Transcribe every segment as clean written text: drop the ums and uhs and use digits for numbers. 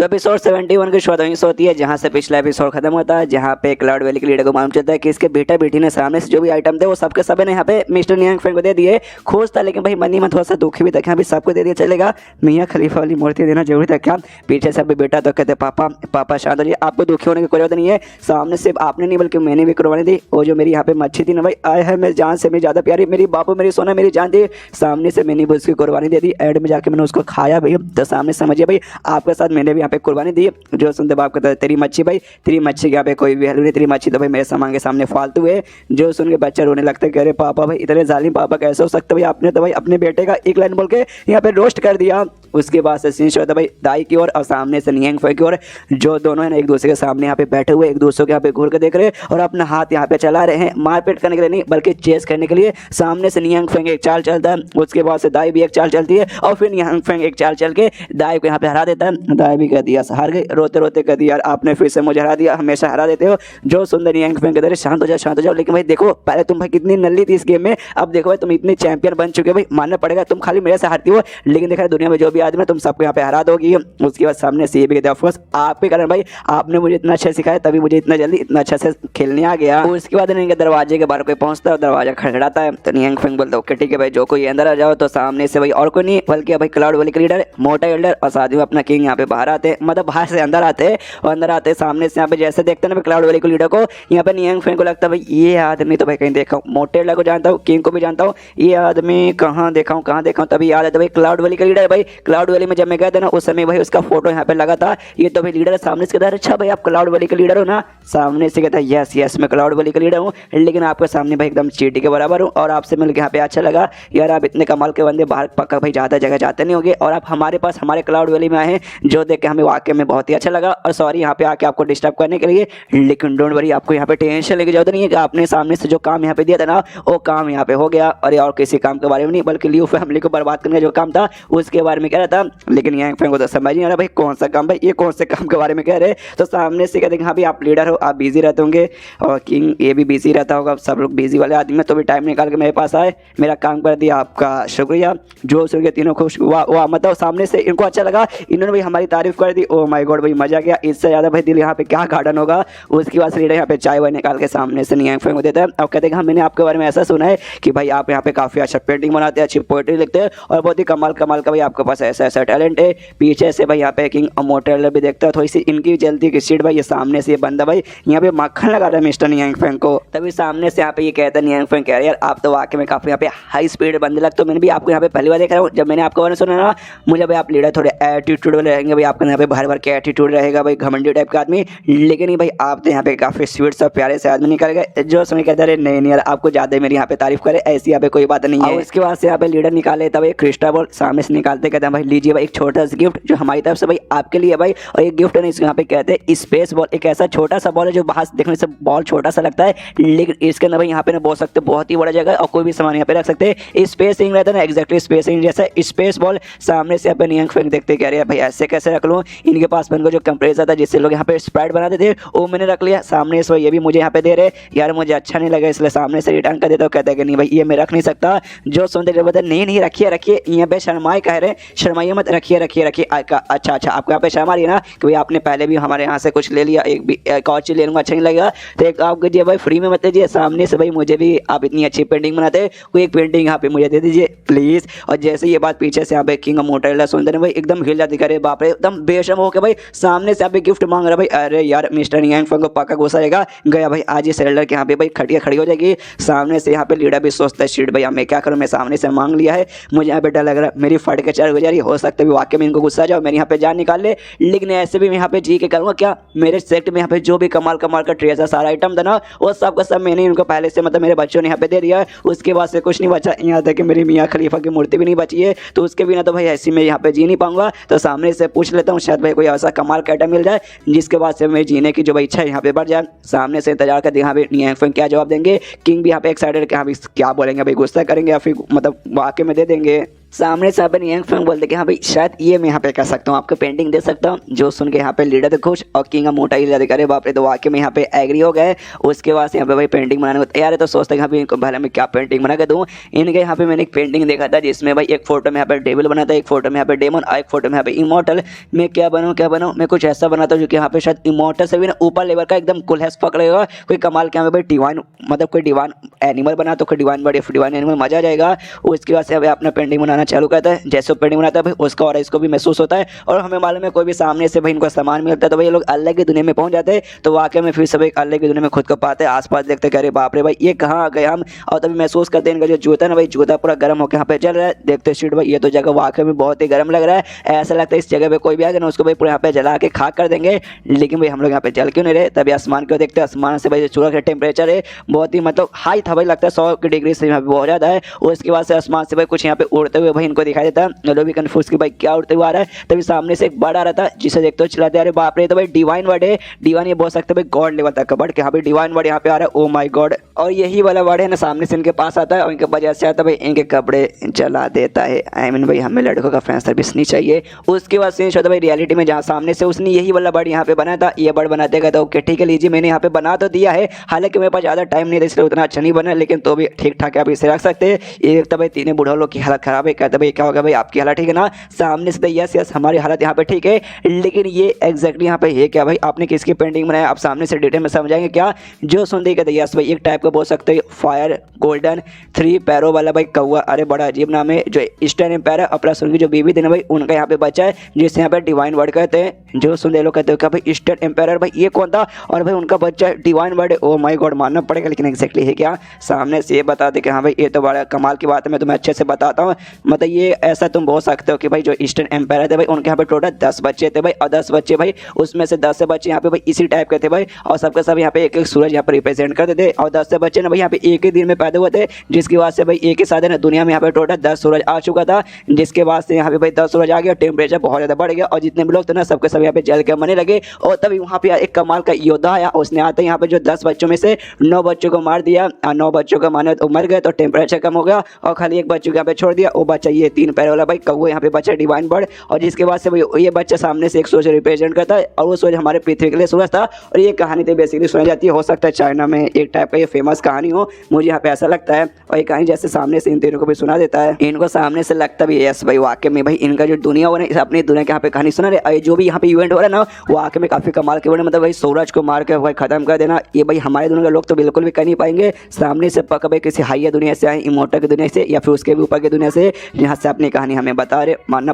तो एपिसोड 71 की शुरुआत वहीं से होती है जहां से पिछला एपिसोड खत्म होता है, जहां पे क्लाउड वैली के लीडर को मालूम चलता है कि इसके बेटा बेटी ने सामने से जो भी आइटम थे वो सबके सब ने यहाँ पे मिस्टर नियांग फेंग को दे दिए। खुश था लेकिन भाई मनी में थोड़ा सा दुखी भी था कि यहाँ भी सबको दे दिया चलेगा, मियाँ खलीफा वाली मूर्ति देना जरूरी था क्या। पीछे से अभी बेटा तो कहते पापा पापा शांत हो जाइए, आपको दुखी होने की कोई जरूरत नहीं है, सामने सिर्फ आपने नहीं बल्कि मैंने भी कुर्बानी दी। वो जो मेरी यहाँ पे मच्छी थी ना भाई, आए है मेरी जान से मेरी ज़्यादा प्यारी, मेरी बापू मेरी सोना मेरी जान थी, सामने से मैंने भी उसकी कुर्बानी दे दी। एड में जाके मैंने उसको खाया भाई, तो सामने समझिए भाई आपके साथ मैंने भी यहाँ पे कुर्बानी दी। जो सुनते बाप कहता है तेरी मच्छी भाई, तेरी मच्छी के यहाँ पे कोई वैल्यू नहीं, तेरी मच्छी तो भाई मेरे सामान के सामने फालतू है। जो सुन के बच्चा रोने लगता है कि अरे पापा भाई इतने जालिम पापा कैसे हो सकते भाई, आपने तो भाई अपने बेटे का एक लाइन बोल के यहाँ पे रोस्ट कर दिया। उसके बाद से सीन होता भाई दाई की ओर और सामने से नियांग फेंग की ओर, जो दोनों है ना एक दूसरे के सामने यहाँ पे बैठे हुए एक दूसरे के यहाँ पे घूर के देख रहे हैं और अपना हाथ यहाँ पे चला रहे हैं, मारपीट करने के लिए नहीं बल्कि चेस करने के लिए। सामने से नियांग फेंग एक चाल चलता है, उसके बाद से दाई भी एक चाल चलती है और फिर नियांग फेंग एक चाल चल के दाई को यहाँ पे हरा देता है। दाई भी कह दिया हार गई, रोते रोते कह दिया यार आपने फिर से मुझे हरा दिया, हमेशा हरा देते हो। जो सुंदर नियांग फेंग कहते शांत हो जाओ शांत हो जाओ, लेकिन भाई देखो पहले तुम भाई कितनी नल्ली थी इस गेम में, अब देखो भाई तुम इतनी चैंपियन बन चुके हो भाई, मानना पड़ेगा तुम खाली मेरे से हारती हो लेकिन देखा दुनिया में जो भी आदमी है तुम सबको यहाँ पे हरा दोगी। उसके बाद सामने से ये भी कहते ऑफकोर्स आपके कारण भाई, आपने मुझे इतना अच्छा सिखाया तभी मुझे इतना जल्दी इतना अच्छा से खेलने आ गया। उसके बाद इनके दरवाजे के बाहर कोई पहुंचता है, दरवाजा खड़खड़ाता है तो नियांग फेंग बोलता है ओके ठीक है भाई जो कोई अंदर आ जाओ। तो सामने से भाई और कोई नहीं बल्कि भाई क्लाउड वैली के लीडर मोटा एल्डर और साथ में अपना किंग यहाँ पे बाहर आते हैं, मतलब बाहर से अंदर आते हैं और अंदर आते हैं सामने से यहाँ पे जैसे देखते हैं ना क्लाउड वैली के लीडर को, यहाँ पे नियांग फेंग को लगता है भाई ये आदमी तो भाई कहीं देखा हूँ, मोटे एल्डर को जानता हूँ, किंग को भी जानता हूँ, ये आदमी कहाँ देखा हूँ तभी याद आता भाई क्लाउड वैली का लीडर भाई। क्लाउड वैली में जब मैं गया था ना उस समय भाई उसका फोटो यहाँ पे लगा था, ये तो भाई लीडर है। सामने से कहता है अच्छा भाई आप क्लाउड वैली का लीडर हो ना, सामने से कहता है यस यस मैं क्लाउड वैली का लीडर हूँ लेकिन आपके सामने भाई एकदम चींटी के बराबर हूँ और आपसे मिलकर यहाँ पे अच्छा लगा यार, आप इतने कमाल के बंदे बाहर पक्का भाई ज़्यादा जगह जाते नहीं होंगे और आप हमारे पास हमारे क्लाउड वैली में आए हैं जो देख के हमें वाकई में बहुत ही अच्छा लगा और सॉरी यहाँ पे आके आपको डिस्टर्ब करने के लिए, लेकिन डोंट वरी आपको यहाँ पे टेंशन लेके जरूरत नहीं है कि आपने सामने से जो काम यहाँ पे दिया था ना वो काम यहाँ पे हो गया और किसी काम के बारे में नहीं बल्कि लियू फैमिली को बर्बाद करने का जो काम था उसके बारे में कह रहा था। लेकिन नियांग फेंग को तो समझ नहीं आ रहा भाई कौन सा काम भाई, ये कौन से काम के बारे में कह रहे। तो सामने से कहते हैं हाँ भाई आप लीडर हो आप बिजी रहते होंगे और किंग ये भी बिजी रहता होगा, सब लोग बिजी वाले आदमी में तो भी टाइम निकाल के मेरे पास आए, मेरा काम कर दिया आपका शुक्रिया। जो सुन के तीनों खुश वाह मतलब सामने से इनको अच्छा लगा, इन्होंने भाई हमारी तारीफ कर दी, ओ माय गॉड भाई मजा गया, इससे ज़्यादा भाई दिल यहाँ पे क्या गार्डन होगा। उसके बाद लीडर यहाँ पे चाय वाय निकाल के सामने से नियांग फेंग को देता है और कहते हैं हाँ मैंने आपके बारे में ऐसा सुना है कि भाई आप यहाँ पे काफ़ी अच्छा पेंटिंग बनाते हैं, अच्छी पोएट्री लिखते हैं और बहुत ही कमाल कमाल का भाई आपके पास ऐसा ऐसा टैलेंट है। पीछे से भाई यहाँ पे किंग मोटेलर भी देखता है, थोड़ी सी इनकी जलती की सीट भाई, ये सामने से ये बंदा भाई यहाँ पे मक्खन लगा रहा है मिस्टर नियांग फेंग को। तभी सामने से यहाँ पे ये कहता है नियांग फेंग कह रहे यार आप तो वाकई में काफ़ी यहाँ पे हाई स्पीड बंदे लगते हो, मैंने भी आपको यहाँ पे पहली बार देख रहा हूँ। जब मैंने आपके बारे में सुना ना मुझे भाई आप लीडर थोड़े एटीट्यूड वाले रहेंगे भाई, आपके यहाँ पे भर भर के एटीट्यूड रहेगा भाई, घमंडी टाइप का आदमी, लेकिन नहीं भाई आप तो यहाँ पे काफ़ी स्वीट सा प्यारे से आदमी निकल गए। जो समय कहते हैं नहीं यार आपको ज़्यादा मेरी यहाँ पे तारीफ करे, ऐसी यहाँ पे कोई बात नहीं है। इसके बाद से यहाँ पे लीडर निकाले तब एक क्रिस्टाबॉल सामने से निकालते कहते हैं भाई लीजिए भाई एक छोटा सा गिफ्ट जो हमारी तरफ से भाई आपके लिए भाई, और एक गिफ्ट है ना इसको यहाँ पे कहते हैं स्पेस बॉल, एक ऐसा छोटा सा बॉल है जो बाहर देखने से बॉल छोटा सा लगता है लेकिन इसके अंदर भाई यहाँ पे ना बोल सकते बहुत ही बड़ा जगह और कोई भी सामान यहाँ पे रख सकते हैं। स्पेसिंग रहता है ना एक्जैक्टली स्पेसिंग जैसा स्पेस बॉल। सामने से यहाँ पे नियांग फेंग देखते कह रहे हैं भाई ऐसे कैसे रख लूँ, इनके पास में जो कंप्रेसर था जिससे लोग यहाँ पे स्प्राइट बनाते थे वो मैंने रख लिया। सामने से ये भी मुझे यहाँ पे दे रहे यार मुझे अच्छा नहीं लगा इसलिए सामने से रिटर्न कर देता हूँ, कहते हैं कि नहीं भाई ये मैं रख नहीं सकता। जो सुनते कहते नहीं रखिए रखिए, यहाँ पे शर्माए कह रहे शर्माइए मत रखिए रखिए रखिए। अच्छा आपको यहाँ पे शर्म आ रही है ना कि भाई आपने पहले भी हमारे यहाँ से कुछ ले लिया, एक और चीज ले लूँगा अच्छा नहीं लगेगा तो एक आप दीजिए भाई फ्री में मत दीजिए। सामने से भाई मुझे भी आप इतनी अच्छी पेंटिंग बनाते हैं कोई एक पेंटिंग यहाँ पे मुझे दे दीजिए प्लीज। और जैसे ये बात पीछे से यहाँ पे किंग मोटेलर सुनते भाई एकदम हिल जाती करे बाप रे एकदम बेशर्म हो के भाई सामने से यहाँ पे गिफ्ट मांग रहा भाई, अरे यार मिस्टर नियांग फेंग को पक्का गुस्सा आएगा गया भाई आज ये सिलेंडर के यहाँ पे भाई खटिया खड़ी हो जाएगी। सामने से यहाँ पे लीडर भी सोचता है शीट भाई मैं क्या करूँ, मैं सामने से मांग लिया है मुझे यहाँ पे डर लग रहा है मेरी फट के चढ़ हो जा रही, हो सकता है वाकई में इनको गुस्सा आ जाओ मेरे यहाँ पे जान निकाल ले, लेकिन ऐसे भी मैं यहाँ पे जी के करूँगा क्या। मेरे सेट में यहाँ पे जो भी कमाल कमाल का ट्रेजर सारा आइटम था ना वो सब का सब मैंने इनको पहले से मतलब मेरे बच्चों ने यहाँ पे दे दिया है, उसके बाद से कुछ नहीं बचा। यहाँ तक कि मेरी मियाँ खलीफा की मूर्ति भी नहीं बची है तो उसके बिना तो भाई ऐसी मैं यहाँ पे जी नहीं पाऊंगा। तो सामने से पूछ लेता हूँ शायद भाई कोई ऐसा कमाल का आइटम मिल जाए जिसके बाद से मेरे जीने की जो भाई इच्छा है यहाँ पे बढ़ जाए। सामने से इंतजार करते यहाँ पे नियांग फेंग क्या जवाब देंगे। किंग भी यहाँ पे एक्साइटेड कि हाँ भाई क्या बोलेंगे भाई, गुस्सा करेंगे या फिर मतलब वाकई में दे देंगे। सामने से यहाँ पे यंग फैंग बोलते कि हाँ भाई शायद ये मैं यहाँ पे कर सकता हूँ, आपको पेंटिंग दे सकता हूँ। जो सुन के यहाँ पे लीडर तो खुश और किंग मोटा ही ज्यादा करे बाप रे, तो वाकई में यहाँ पे एग्री हो गए। उसके बाद से यहाँ पे भाई पेंटिंग बनाने को तैयार है, तो सोचते हैं इनको भले मैं क्या पेंटिंग बना के दूँ। इनके यहाँ पे मैंने एक पेंटिंग देखा था जिसमें भाई एक फोटो में यहाँ पे डेविल बना था, एक फोटो में यहाँ पे डेमन और एक फोटो में यहाँ पे इमोर्टल। मैं क्या बनाऊँ मैं कुछ ऐसा बनाता हूँ जो कि यहाँ पे शायद इमोर्टल से भी ना ऊपर लेवल का एकदम कुल हैस पकड़ेगा कोई कमाल के। यहाँ पे भाई डिवाइन मतलब कोई डिवाइन एनिमल बना तो कोई डिवाइन बॉडी डिवाइन एनिमल मजा आ जाएगा। उसके बाद से अभी अपना पेंटिंग बनाना चालू करता है। जैसे पेंटिंग बनाता है भाई उसका और इसको भी महसूस होता है, और हमें मालूम है कोई भी सामने से भाई इनको सामान मिलता है तो भाई ये लोग अलग की दुनिया में पहुंच जाते हैं। तो वाकई में फिर सब एक अलग की दुनिया में खुद को पाते हैं, आसपास देखते हैं अरे बाप रे भाई ये कहाँ आ गए हम। और तभी महसूस करते हैं इनका जो जूता ना भाई जूता पूरा गर्म होकर यहाँ पे चल रहा है। देखते शीट भाई ये तो जगह वाकई में बहुत ही गर्म लग रहा है, ऐसा लगता है इस जगह पे कोई भी आ गया ना उसको भाई पूरा यहाँ पे जला के खाक कर देंगे। लेकिन भाई हम लोग यहाँ पे जल क्यों नहीं रहे। तभी आसमान को देखते हैं, आसमान से भाई सूरज का टेम्परेचर है बहुत ही मतलब हाई था भाई, लगता है 100 डिग्री से यहाँ पे बहुत ज़्यादा है। उसके बाद से आसमान से भाई कुछ यहाँ पे उड़ते हुए भाई इनको दिखाई देता है। लोग भी कन्फ्यूज कि भाई क्या उड़ते हुए आ रहा है। तभी सामने से एक बर्ड आ रहा था जिसे देखते हो चिल्लाते अरे बाप रे, तो भाई डिवाइन वर्ड है। डिवाइन ये बोल सकते भाई गॉड लेवल तक का वर्ड, यहाँ पे डिवाइन वर्ड यहाँ पे आ रहा है ओ माय गॉड। और यही वाला वर्ड है ना सामने से इनके पास आता है और इनके वजह से आता है भाई इनके कपड़े जला देता है। आई मीन भाई हमें लड़कों का फैन सर्विस नहीं चाहिए। उसके बाद चेंज होता है भाई रियलिटी में, जहाँ सामने से उसने यही वाला वर्ड यहाँ पे बनाया था। ये वर्ड बनाते गए तो ओके ठीक है लीजिए मैंने यहाँ पे बना तो दिया है, हालांकि मेरे पास ज़्यादा टाइम नहीं था इसलिए उतना अच्छा नहीं बना, लेकिन तो भी ठीक ठाक आप इसे रख सकते हैं। ये तो भाई तीनों बूढ़ा लोग की हालत खराब है। कहते भाई क्या होगा भाई आपकी हालत ठीक है ना। सामने से यस यस हमारी हालत यहाँ पे ठीक है, लेकिन ये एग्जैक्टली यहाँ पे है क्या भाई आपने किसकी पेंटिंग बनाया, आप सामने से डिटेल में समझाएंगे क्या। जो सुन दे कहते यस भाई एक टाइप का बोल सकते हैं फायर गोल्डन 3 पैरों वाला भाई कौवा। अरे बड़ा अजीब नाम है। जो ईस्टर्न एम्पायर है अपना सुन की जो बीवी दिन भाई उनका यहाँ पे बच्चा है जिसे यहाँ पे डिवाइन वर्ड कहते हैं। जो सुन दे लोग कहते हो क्या भाई ईस्टर्न एम्पायर भाई ये कौन था, और भाई उनका बच्चा डिवाइन वर्ड है। ओ माय गॉड मानना पड़ेगा, लेकिन एग्जैक्टली है क्या। सामने से ये बता दे कि हाँ भाई ये तो बड़ा कमाल की बात है, मैं तुम्हें अच्छे से बताता हूँ। मतलब ये ऐसा तुम बोल सकते हो कि भाई जो ईस्टर्न एम्पायर थे भाई उनके यहाँ पे टोटल 10 बच्चे थे भाई, और 10 बच्चे भाई उसमें से 10 से बच्चे यहाँ पे भाई इसी टाइप के थे भाई, और सबके सब यहाँ पे एक एक सूरज यहाँ पे रिप्रेजेंट करते थे। और 10 से बच्चे ना भाई यहाँ पे एक ही दिन में पैदा हुए थे, जिसकी वजह से भाई एक ही साथ ना दुनिया में यहाँ पे टोटल 10 सूरज आ चुका था, जिसके बाद से यहाँ पे भाई 10 सूरज आ गया, टेम्परेचर बहुत ज़्यादा बढ़ गया और जितने भी लोग थे ना सबके सब यहाँ पे जल के मरने लगे। और तभी वहाँ पे एक कमाल का योद्धा आया, उसने आते यहाँ पे जो 10 बच्चों में से 9 बच्चों को मार दिया, 9 बच्चों को मारने तो मर गए तो टेम्परेचर कम हो गया, और खाली एक बच्चों को यहाँ पे छोड़ दिया। वो बच्चा ये 3 पैर वाला भाई कौवा यहाँ पे बच्चा डिवाइन बर्ड, और जिसके बाद से भाई ये बच्चा सामने से एक सूरज रिप्रेजेंट करता है, और वो सूरज हमारे पृथ्वी के लिए सूरज था। और ये कहानी तो बेसिकली सुनाई जाती है, हो सकता है चाइना में एक टाइप का ये फेमस कहानी हो, मुझे यहाँ पे ऐसा लगता है। और ये कहानी जैसे सामने से इन तीनों को भी सुना देता है, इनको सामने से लगता भी यस भाई वाकई में भाई इनका जो दुनिया हो रहा है अपनी दुनिया के यहाँ पे कहानी सुना रहे। जो भी यहाँ पे इवेंट हो रहा है ना वाकई में काफी कमाल के मतलब भाई सूरज को मार के भाई खत्म कर देना, ये भाई हमारे दुनिया के लोग तो बिल्कुल भी कर नहीं पाएंगे। सामने से पक्का भाई किसी हाइया दुनिया से आए, इमोर्टल की दुनिया से या फिर उसके भी ऊपर की दुनिया से, जहाँ से अपनी कहानी हमें बता रहे। मानना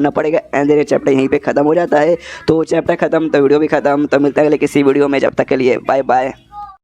पड़ेगा। एंड ये चैप्टर यहीं पे खत्म हो जाता है। तो चैप्टर खत्म तो वीडियो भी खत्म। तो मिलता है अगले किसी वीडियो में, जब तक के लिए बाय बाय।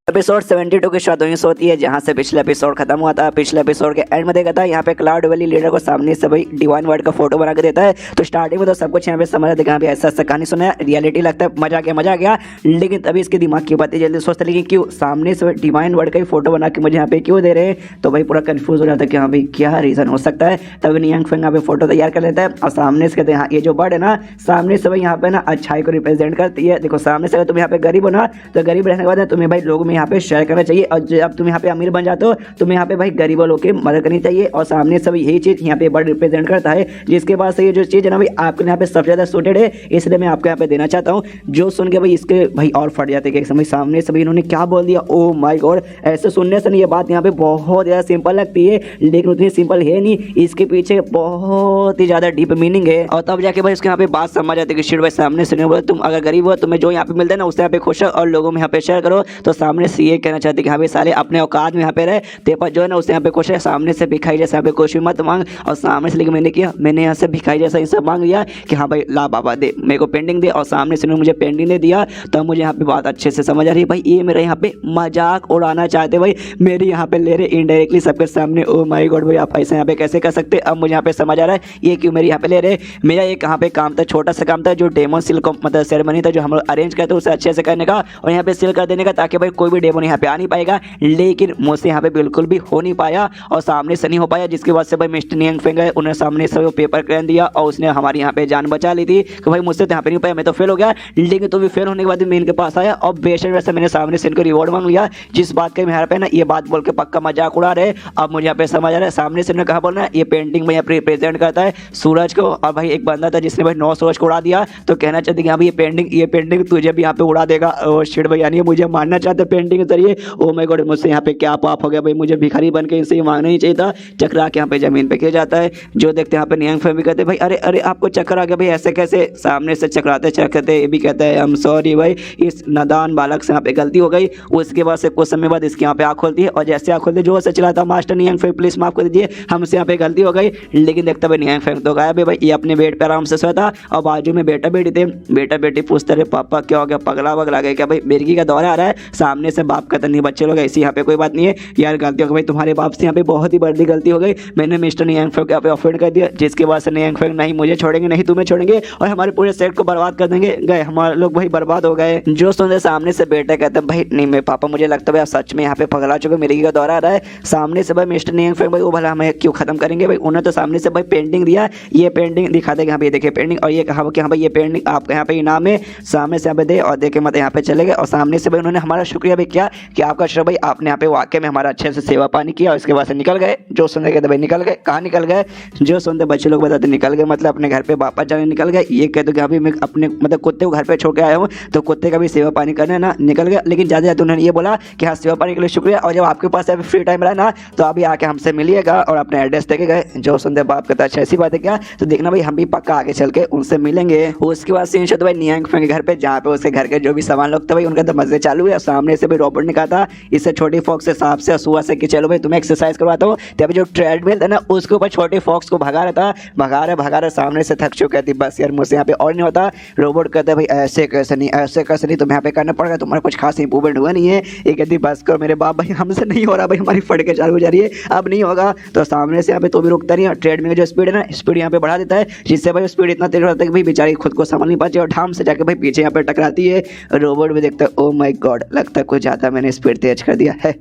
एपिसोड 72 की शुरुआत वहीं से होती है जहाँ से पिछला एपिसोड खत्म हुआ था। पिछले एपिसोड के एंड में देखा था यहाँ पे क्लाउड वैली लीडर को सामने से भाई डिवाइन वर्ड का फोटो बना के देता है। तो स्टार्टिंग में तो सब कुछ यहाँ पे समझ देखा भी ऐसा कहानी सुना है, रियलिटी लगता है मजा आ गया। लेकिन तभी इसके दिमाग की बातें जल्दी सोचते लेकिन क्यों सामने से डिवाइन वर्ड का ही फोटो बना के मुझे यहाँ पे क्यों दे रहे हैं। तो भाई पूरा कन्फ्यूज हो जाता है कि हाँ भाई क्या रीजन हो सकता है। तभी नियंग फेंग यहाँ पे फोटो तैयार कर लेता है और सामने से कहते हैं ये जो वर्ड है ना सामने से भाई यहाँ पे ना अच्छाई को रिप्रेजेंट करती है। देखो सामने से अगर तुम यहाँ पे गरीब हो ना तो गरीब रहने के बाद तुम्हें भाई लोगों में यहाँ पे शेयर करना चाहिए, और जब तुम यहाँ पे अमीर बन जाते हो तुम्हें यहाँ पे भाई गरीबों लोग की मदद करनी चाहिए। और सामने से यही चीज यहाँ पे वर्ड रिप्रेजेंट करता है, जिसके बाद से ये जो चीज है ना भाई आपके यहाँ पे सबसे ज्यादा सूटेड है, इसलिए मैं आपको यहाँ पे देना चाहता हूँ। जो सुन के भाई इसके भाई और फट जाते हैं कि सामने से भाई इन्होंने क्या बोल दिया। ओ माय गॉड, ऐसे सुनने से नहीं ये बात यहाँ पे बहुत ज्यादा सिंपल लगती है, लेकिन उतनी सिंपल है नहीं, इसके पीछे बहुत ही ज्यादा डीप मीनिंग है। और तब जाके भाई उसके यहाँ पे बात समझ आती है कि शिट भाई सामने से नहीं बोले तुम अगर गरीब हो तुम्हें जो यहाँ पे मिलता है ना उससे यहाँ पे खुश हो और लोगों में यहाँ पे शेयर करो। तो सामने से ये कहना चाहते कि हाँ भाई साले अपने औकात में यहाँ पे रहे, तेरे पास जो है ना उससे यहाँ पे खुश है, सामने से भिखाई जैसा यहाँ पे कुछ भी मत मांग। और सामने से लेकिन मैंने किया, मैंने यहाँ से भिखाई जैसा इनसे मांग लिया कि हाँ भाई ला बाबा दे मेरे को पेंटिंग दे, और सामने से मुझे पेंटिंग दे दिया। तो मुझे यहाँ पे बात अच्छे से समझ आ रही है भाई ये मेरे यहाँ पे मजाक उड़ाना चाहते भाई मेरी यहाँ पे ले रहे इनडायरेक्टली सबके सामने। ओ माय गॉड भाई आप ऐसा यहाँ पे कैसे कर सकते। अब मुझे यहाँ पे समझ आ रहा है ये क्यों मेरे यहाँ पे ले रहे। मेरा एक यहाँ पे काम था, छोटा सा काम था, जो डेमन सिल मतलब सेरेमनी था जो हम लोग अरेंज करते उसे अच्छे से करने का और यहाँ पे सिल कर देने का, ताकि भाई कोई भी डेमन यहाँ पे आ नहीं पाएगा, लेकिन मुझसे यहाँ पे बिल्कुल भी हो नहीं पाया और सामने से नहीं हो पाया, जिसके बाद से भाई मिस्टर नियंग फेंग है उन्हें सामने से वो पेपर क्रेन दिया और उसने हमारी यहाँ पे जान बचा ली थी कि भाई मुझसे तो यहाँ पे नहीं पाया, मैं तो फेल हो गया। लेकिन तो भी फेल होने के बाद मैं इनके पास आया और बेशक वैसे मैंने सामने से इनको रिवॉर्ड मांग लिया, जिस बात का मेरे पे ना ये बात बोल के पक्का मजाक उड़ा रहे। अब मुझे यहाँ पे समझ आ रहा है सामने से कहा बोलना है ये पेंटिंग में रिप्रेजेंट करता है सूरज को, और भाई एक बंदा था जिसने भाई 9 सूरज को उड़ा दिया, तो कहना चाहते कि हाँ भाई ये पेंटिंग तुझे भी यहाँ पे उड़ा देगा। ओ शिट भाई, यानी मुझे मारना चाहते पेंटिंग के जरिए। ओ माय गॉड, मुझसे यहाँ पे क्या पाप हो गया भाई, मुझे भिखारी बन के इनसे मांगना ही चाहिए था। चक्रा के यहाँ पे जमीन पे किया जाता है, जो देखते हैं यहाँ पे नियंग फेंग भी कहते भाई अरे अरे आपको चक्कर आ गया भाई, ऐसे कैसे सामने से चकराते चकराते ये भी कहता है आई एम सॉरी भाई, इस नादान बालक से यहाँ पे गलती हो गई। उसके बाद से कुछ समय बाद इसकी यहाँ पे आँख खोलती है और जैसे आँख खोलती है जोर से चिल्लाता मास्टर नियंग फेंग प्लीज माफ कर दीजिए, हमसे यहाँ पे गलती हो गई। लेकिन देखता भाई नियंग फेंग तो गायब है भाई, ये अपने बेड पे आराम से सोता और बाजू में बेटा बेटी थे। बेटा बेटी पूछते रहे पापा क्या हो गया, पगला वगला गया क्या भाई, मिर्गी का दौरा आ रहा है। सामने से बाप कहता नहीं बच्चे लोग ऐसी यहाँ पे कोई बात नहीं है यार, गलती हो गई भाई तुम्हारे बाप से, यहाँ पे बहुत ही बड़ी गलती हो गई, मैंने मिस्टर नियंग फेंग को यहाँ पे ऑफेंड कर दिया। जिसके बाद से नियंग फेंग नहीं मुझे छोड़ेंगे नहीं तुम्हें छोड़ेंगे और हमारे पूरे सेट को बर्बाद कर देंगे। गए हमारे लोग भाई बर्बाद हो गए। जो सुनते सामने से बेटा कहता है भाई नहीं मेरे पापा मुझे लगता है सच में यहाँ पे पगला चुके, मिर्गी का दौरा आ रहा है। सामने से भाई मिस्टर नियंग फेंग भाई वो भला हमें क्यों खत्म करेंगे भाई, उन्हें तो सामने से भाई पेंटिंग दिया, ये पेंटिंग दिखा दे यहाँ पे देखिए पेंटिंग, और ये कहा कि हाँ भाई ये पेंटिंग आपके यहाँ पे इनाम है, सामने से यहाँ पे दे और देखे मत यहाँ पे चले गए। और सामने से भाई उन्होंने हमारा शुक्रिया भी किया कि आपका श्रेय भाई आपने यहाँ पे वाकई में हमारा अच्छे से सेवा पानी किया, और इसके बाद से निकल गए। जो सुनते कहते भाई निकल गए, कहाँ निकल गए, जो सुनते बच्चे लोग बताते निकल गए मतलब अपने घर पे वापस जाने निकल गए। ये कहते कि अभी मैं अपने मतलब कुत्ते को घर पे छोड़ के आया हूँ तो कुत्ते का भी सेवा पानी करने ना निकल गया। लेकिन ज़्यादा ज़्यादा उन्होंने ये बोला कि हाँ सेवा पानी के लिए शुक्रिया, और जब आपके पास अभी फ्री टाइम रहा ना तो अभी आके हमसे मिलिएगा, और अपने एड्रेस देके गए। जो सुनते बाप कहता अच्छा ऐसी बात है क्या, तो देखना भाई हम भी पक्का आगे चल के उनसे मिलेंगे। उसके बाद सीन शो तो भाई नियंग फेंग के घर पे, जहाँ पे उसके घर के जो भी सामान लोग थे भाई उनका तो मजे चालू है। सामने से भी रोबोट ने कहा था इससे छोटी फॉक्स से सांप से सुआ से कि चलो भाई तुम्हें एक्सरसाइज करवाता हूँ। तो अभी जो ट्रेडमिल था ना उसके ऊपर छोटी फॉक्स को भगा रहा था, भगा रहे सामने से थक चुका थी, बस यार मुझसे यहाँ पे और नहीं होता। रोबोट कहता है भाई ऐसे कैसे नहीं तुम्हें यहाँ पे करना पड़ेगा, तुम्हारा कुछ खास इंप्रूवमेंट हुआ नहीं है। ये कहती बस करो मेरे बाप भाई हमसे नहीं हो रहा भाई, हमारी फट के चालू हो जा रही है, अब नहीं होगा। तो सामने से यहाँ पे तो भी रुकता नहीं, ट्रेडमिल की जो स्पीड है ना स्पीड यहाँ पे बढ़ा देता है, जिससे भाई स्पीड इतना तेज होता है कि भाई बेचारी खुद को संभाल नहीं पाती और ठाम से जाके भाई पीछे यहाँ पे टकराती है। रोबोट भी देखता है ओ माय गॉड लगता है कुछ ज़्यादा मैंने स्पीड तेज कर दिया है।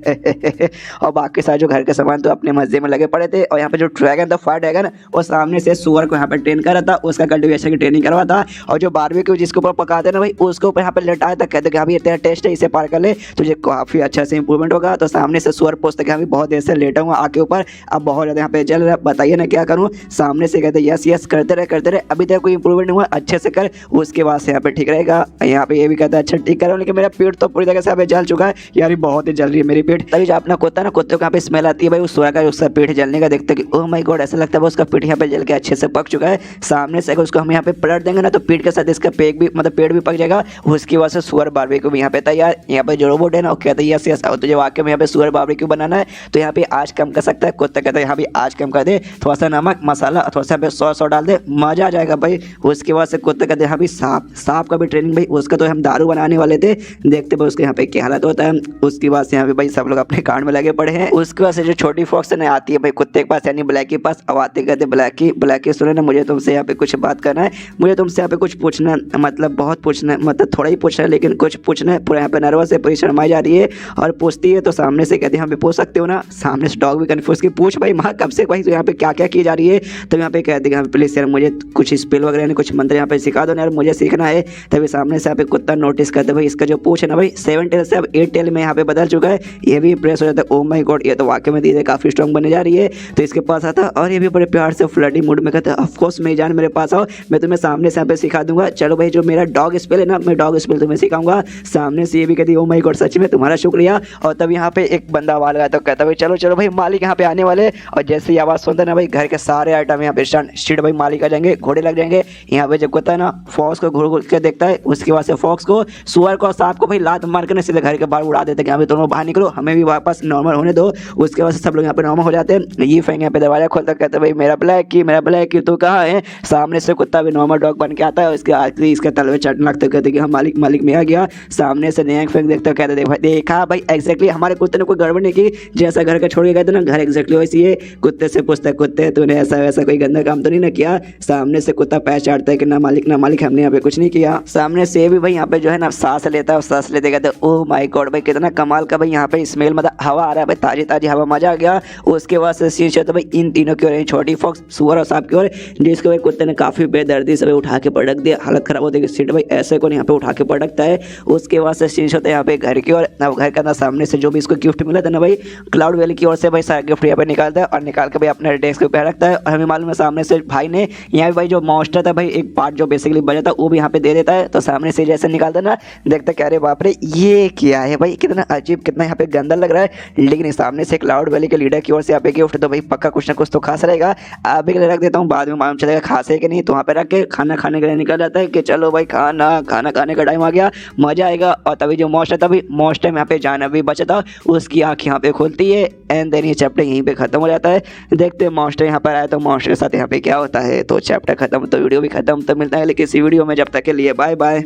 और बाकी सारे जो घर के सामान तो अपने मजे में लगे पड़े थे। और यहाँ पे जो ड्रैगन था फायर ड्रैगन वो सामने से सुअर को यहाँ पे ट्रेन कर रहा था, उसका कल्टीवेशन की ट्रेनिंग करवा था। और जो बारबेक्यू जिसके ऊपर पकाते ना भाई उसके ऊपर यहाँ पे लेटाया था, कहते कि हाँ तेरा टेस्ट है इसे पार कर ले तुझे काफ़ी अच्छा से इंप्रूवमेंट होगा। तो सामने से सुअर पूछते कि हाँ बहुत देर से लेटा हुआ आके ऊपर, अब बहुत ज़्यादा यहाँ पे जल रहा, बताइए ना क्या करूँ। सामने से कहते यस यस करते रहे अभी तक कोई इंप्रूवमेंट हुआ अच्छे से कर, उसके बाद से यहाँ पे ठीक रहेगा। यहाँ पे ये भी कहता है अच्छा ठीक कर रहा हूँ, लेकिन मेरा पेट तो पूरी तरह से यहाँ पे जल चुका है यार, बहुत ही जल रही है मेरी पेट। तभी जो अपना कुत्ता ना कुत्ते को यहाँ पे स्मेल आती है भाई उस सुअर का उसका पेट जलने का, देखते कि ओह माय गॉड ऐसा लगता है उसका पेट यहाँ पे जल के अच्छे से पक चुका है। सामने से अगर उसको हम यहाँ पे पलट देंगे ना तो पेट के साथ इसका पेट भी मतलब पेट भी पक जाएगा। उसकी वजह से सुअर बारबेक्यू भी यहाँ पे तैयार। यहाँ पे जो रोबोट है ना वो कहता है यस यस तो जब वाकई में यहाँ पे सुअर बारबेक्यू बनाना है तो यहाँ पे आज कम कर सकता है। कुत्ता कहता है यहाँ भी आज कम कर दे, थोड़ा सा नमक मसाला थोड़ा सा यहाँ पे सॉस डाल दे, मजा आ जाएगा भाई। उसके बाद से कुत्ता कहते हैं यहाँ भी सांप का भी ट्रेनिंग भाई, उसका तो हम दारू बनाने वाले थे, देखते भाई उसके यहाँ पे क्या हालत होता है। उसके बाद से यहाँ पे भाई सब लोग अपने कांड में लगे पड़े हैं। उसके बाद से जो छोटी फॉक्स है आती है भाई कुत्ते के पास यानी ब्लैक के पास, अब आते कहते ब्लैकी सुने ना मुझे तुमसे यहाँ पे कुछ बात करना है, मुझे तुमसे यहाँ पे कुछ पूछना मतलब बहुत पूछना मतलब थोड़ा ही पूछना है लेकिन कुछ पूछना है। पूरा यहाँ पे नर्वस है, पूरी शर्माई जा रही है और पूछती है। तो सामने से कहती है यहाँ पे पूछ सकते हो ना, सामने से डॉग भी कन्फ्यूज की पूछ भाई माँ कब से भाई तो यहाँ पे क्या क्या की जा रही है। तो यहाँ पे कहती है प्लीज यार मुझे कुछ स्पेल वगैरह कुछ मंत्र यहाँ पे सिखा दो ना यार, मुझे सीखना है। तभी सामने से यहाँ पे कुत्ता नोटिस करते भाई इसका जो पूछ है ना भाई 7 टेल से अब 8 टेल में यहाँ पे बदल चुका है। ये भी प्रेस हो जाता है, ओ माय गॉड ये तो वाकई में धीरे काफी स्ट्रॉन्ग बने जा रही है। तो इसके पास आता और ये भी बड़े प्यार से फ्लडी मूड में कहता है ऑफ कोर्स मेरी जान मेरे पास आओ, मैं तुम्हें सामने से यहाँ पे सिखा दूंगा। चलो भाई जो मेरा डॉग स्पेल है ना मैं डॉग स्पेल तुम्हें सिखाऊंगा। सामने से ये भी कहती है ओ माय गॉड सच में तुम्हारा शुक्रिया। और तब यहाँ पे एक बंदा आवाज लगाया तो कहता भाई चलो चलो भाई मालिक यहाँ पे आने वाले। और जैसे ही आवाज़ सुनता ना भाई घर के सारे आइटम यहाँ पे स्ट्रीट भाई मालिक आ जाएंगे, घोड़े लग जाएंगे। यहाँ पे जब कहता है ना फॉक्स को घूर के देखता है, उसके बाद से फॉक्स को सुअर को सांप को भाई लात मार कर सीधे घर के बाहर उड़ा देते हैं। यहाँ पे दोनों बाहर निकलो हमें भी वापस नॉर्मल होने दो। उसके बाद से सब लोग यहाँ पे नॉर्मल हो जाते हैं। ये फेंग यहाँ पे दरवाजा खोलता कहता भाई मेरा ब्लैक की तू कहाँ है। सामने से कुत्ता भी नॉर्मल डॉग बन के आता है, उसके आखिरी इसके तल में चटने लगता है, कहते कि हाँ मालिक में आ गया। सामने से नियंग फेंग देखता है, कहते देखा भाई एग्जैक्टली हमारे कुत्ते ने कोई गड़बड़ नहीं की, जैसा घर का छोड़ के गए थे ना घर एग्जैक्टली वैसी है। कुत्ते से पूछता है कुत्ते तूने ऐसा वैसा कोई गंदा काम तो नहीं ना किया। सामने से कुत्ता पैर चाटता है कि ना मालिक हमने यहाँ पे कुछ नहीं किया। सामने से भी भाई यहाँ पे जो है ना सांस लेता है और सांस लेते कहते ओ माय माय गॉड भाई कितना कमाल का भाई यहाँ पे स्मेल मतलब हवा आ रहा है भाई, ताजी ताजी हवा, मजा आ गया। उसके बाद से शीशे तो भाई इन तीनों की ओर, छोटी फॉक्स, सुअर और सांप की ओर, जिसको भाई कुत्ते ने काफी बेदर्दी से उठा के पटक दिया। हालत खराब होती है सीट भाई, ऐसे को यहाँ पे उठा के पटकता है। उसके बाद से शीशे होता है यहाँ पे घर की ओर। अब घर के अंदर सामने से जो भी इसको गिफ्ट मिला था ना भाई क्लाउड वैली की ओर से भाई, सारा गिफ्ट यहाँ पे निकालता है और निकाल के भाई अपने डेस्क के ऊपर रखता है। और हमें मालूम है सामने से भाई ने यहाँ पे भाई जो मॉन्स्टर था भाई, एक पार्ट जो बेसिकली बचा था वो भी यहाँ पे दे देता है। तो सामने से जैसे निकालता है ना, देखता क्या रे बाप रे ये क्या है भाई, कितना अजीब, कितना यहाँ पे गंदा लग रहा है। लेकिन सामने से क्लाउड वैली के लीडर की ओर से यहाँ पे गिफ्ट, तो भाई पक्का कुछ ना कुछ तो खास रहेगा। अभी के लिए रख देता हूँ, बाद में मालूम चलेगा खास है कि नहीं। तो वहाँ पे रख के खाना खाने के लिए निकल जाता है कि चलो भाई खाना खाने का टाइम आ गया, मजा आएगा। और तभी जो मॉन्स्टर था भाई, मॉन्स्टर में यहाँ पे जाना भी बचा था, उसकी आँख यहाँ पे खुलती है एंड देन ये चैप्टर यहीं पे खत्म हो जाता है। देखते हैं मॉन्स्टर यहाँ पर आया तो मॉन्स्टर के साथ यहाँ पे क्या होता है। तो चैप्टर खत्म तो वीडियो भी खत्म, तो मिलता है लेकिन इसी वीडियो में, जब तक के लिए बाय बाय।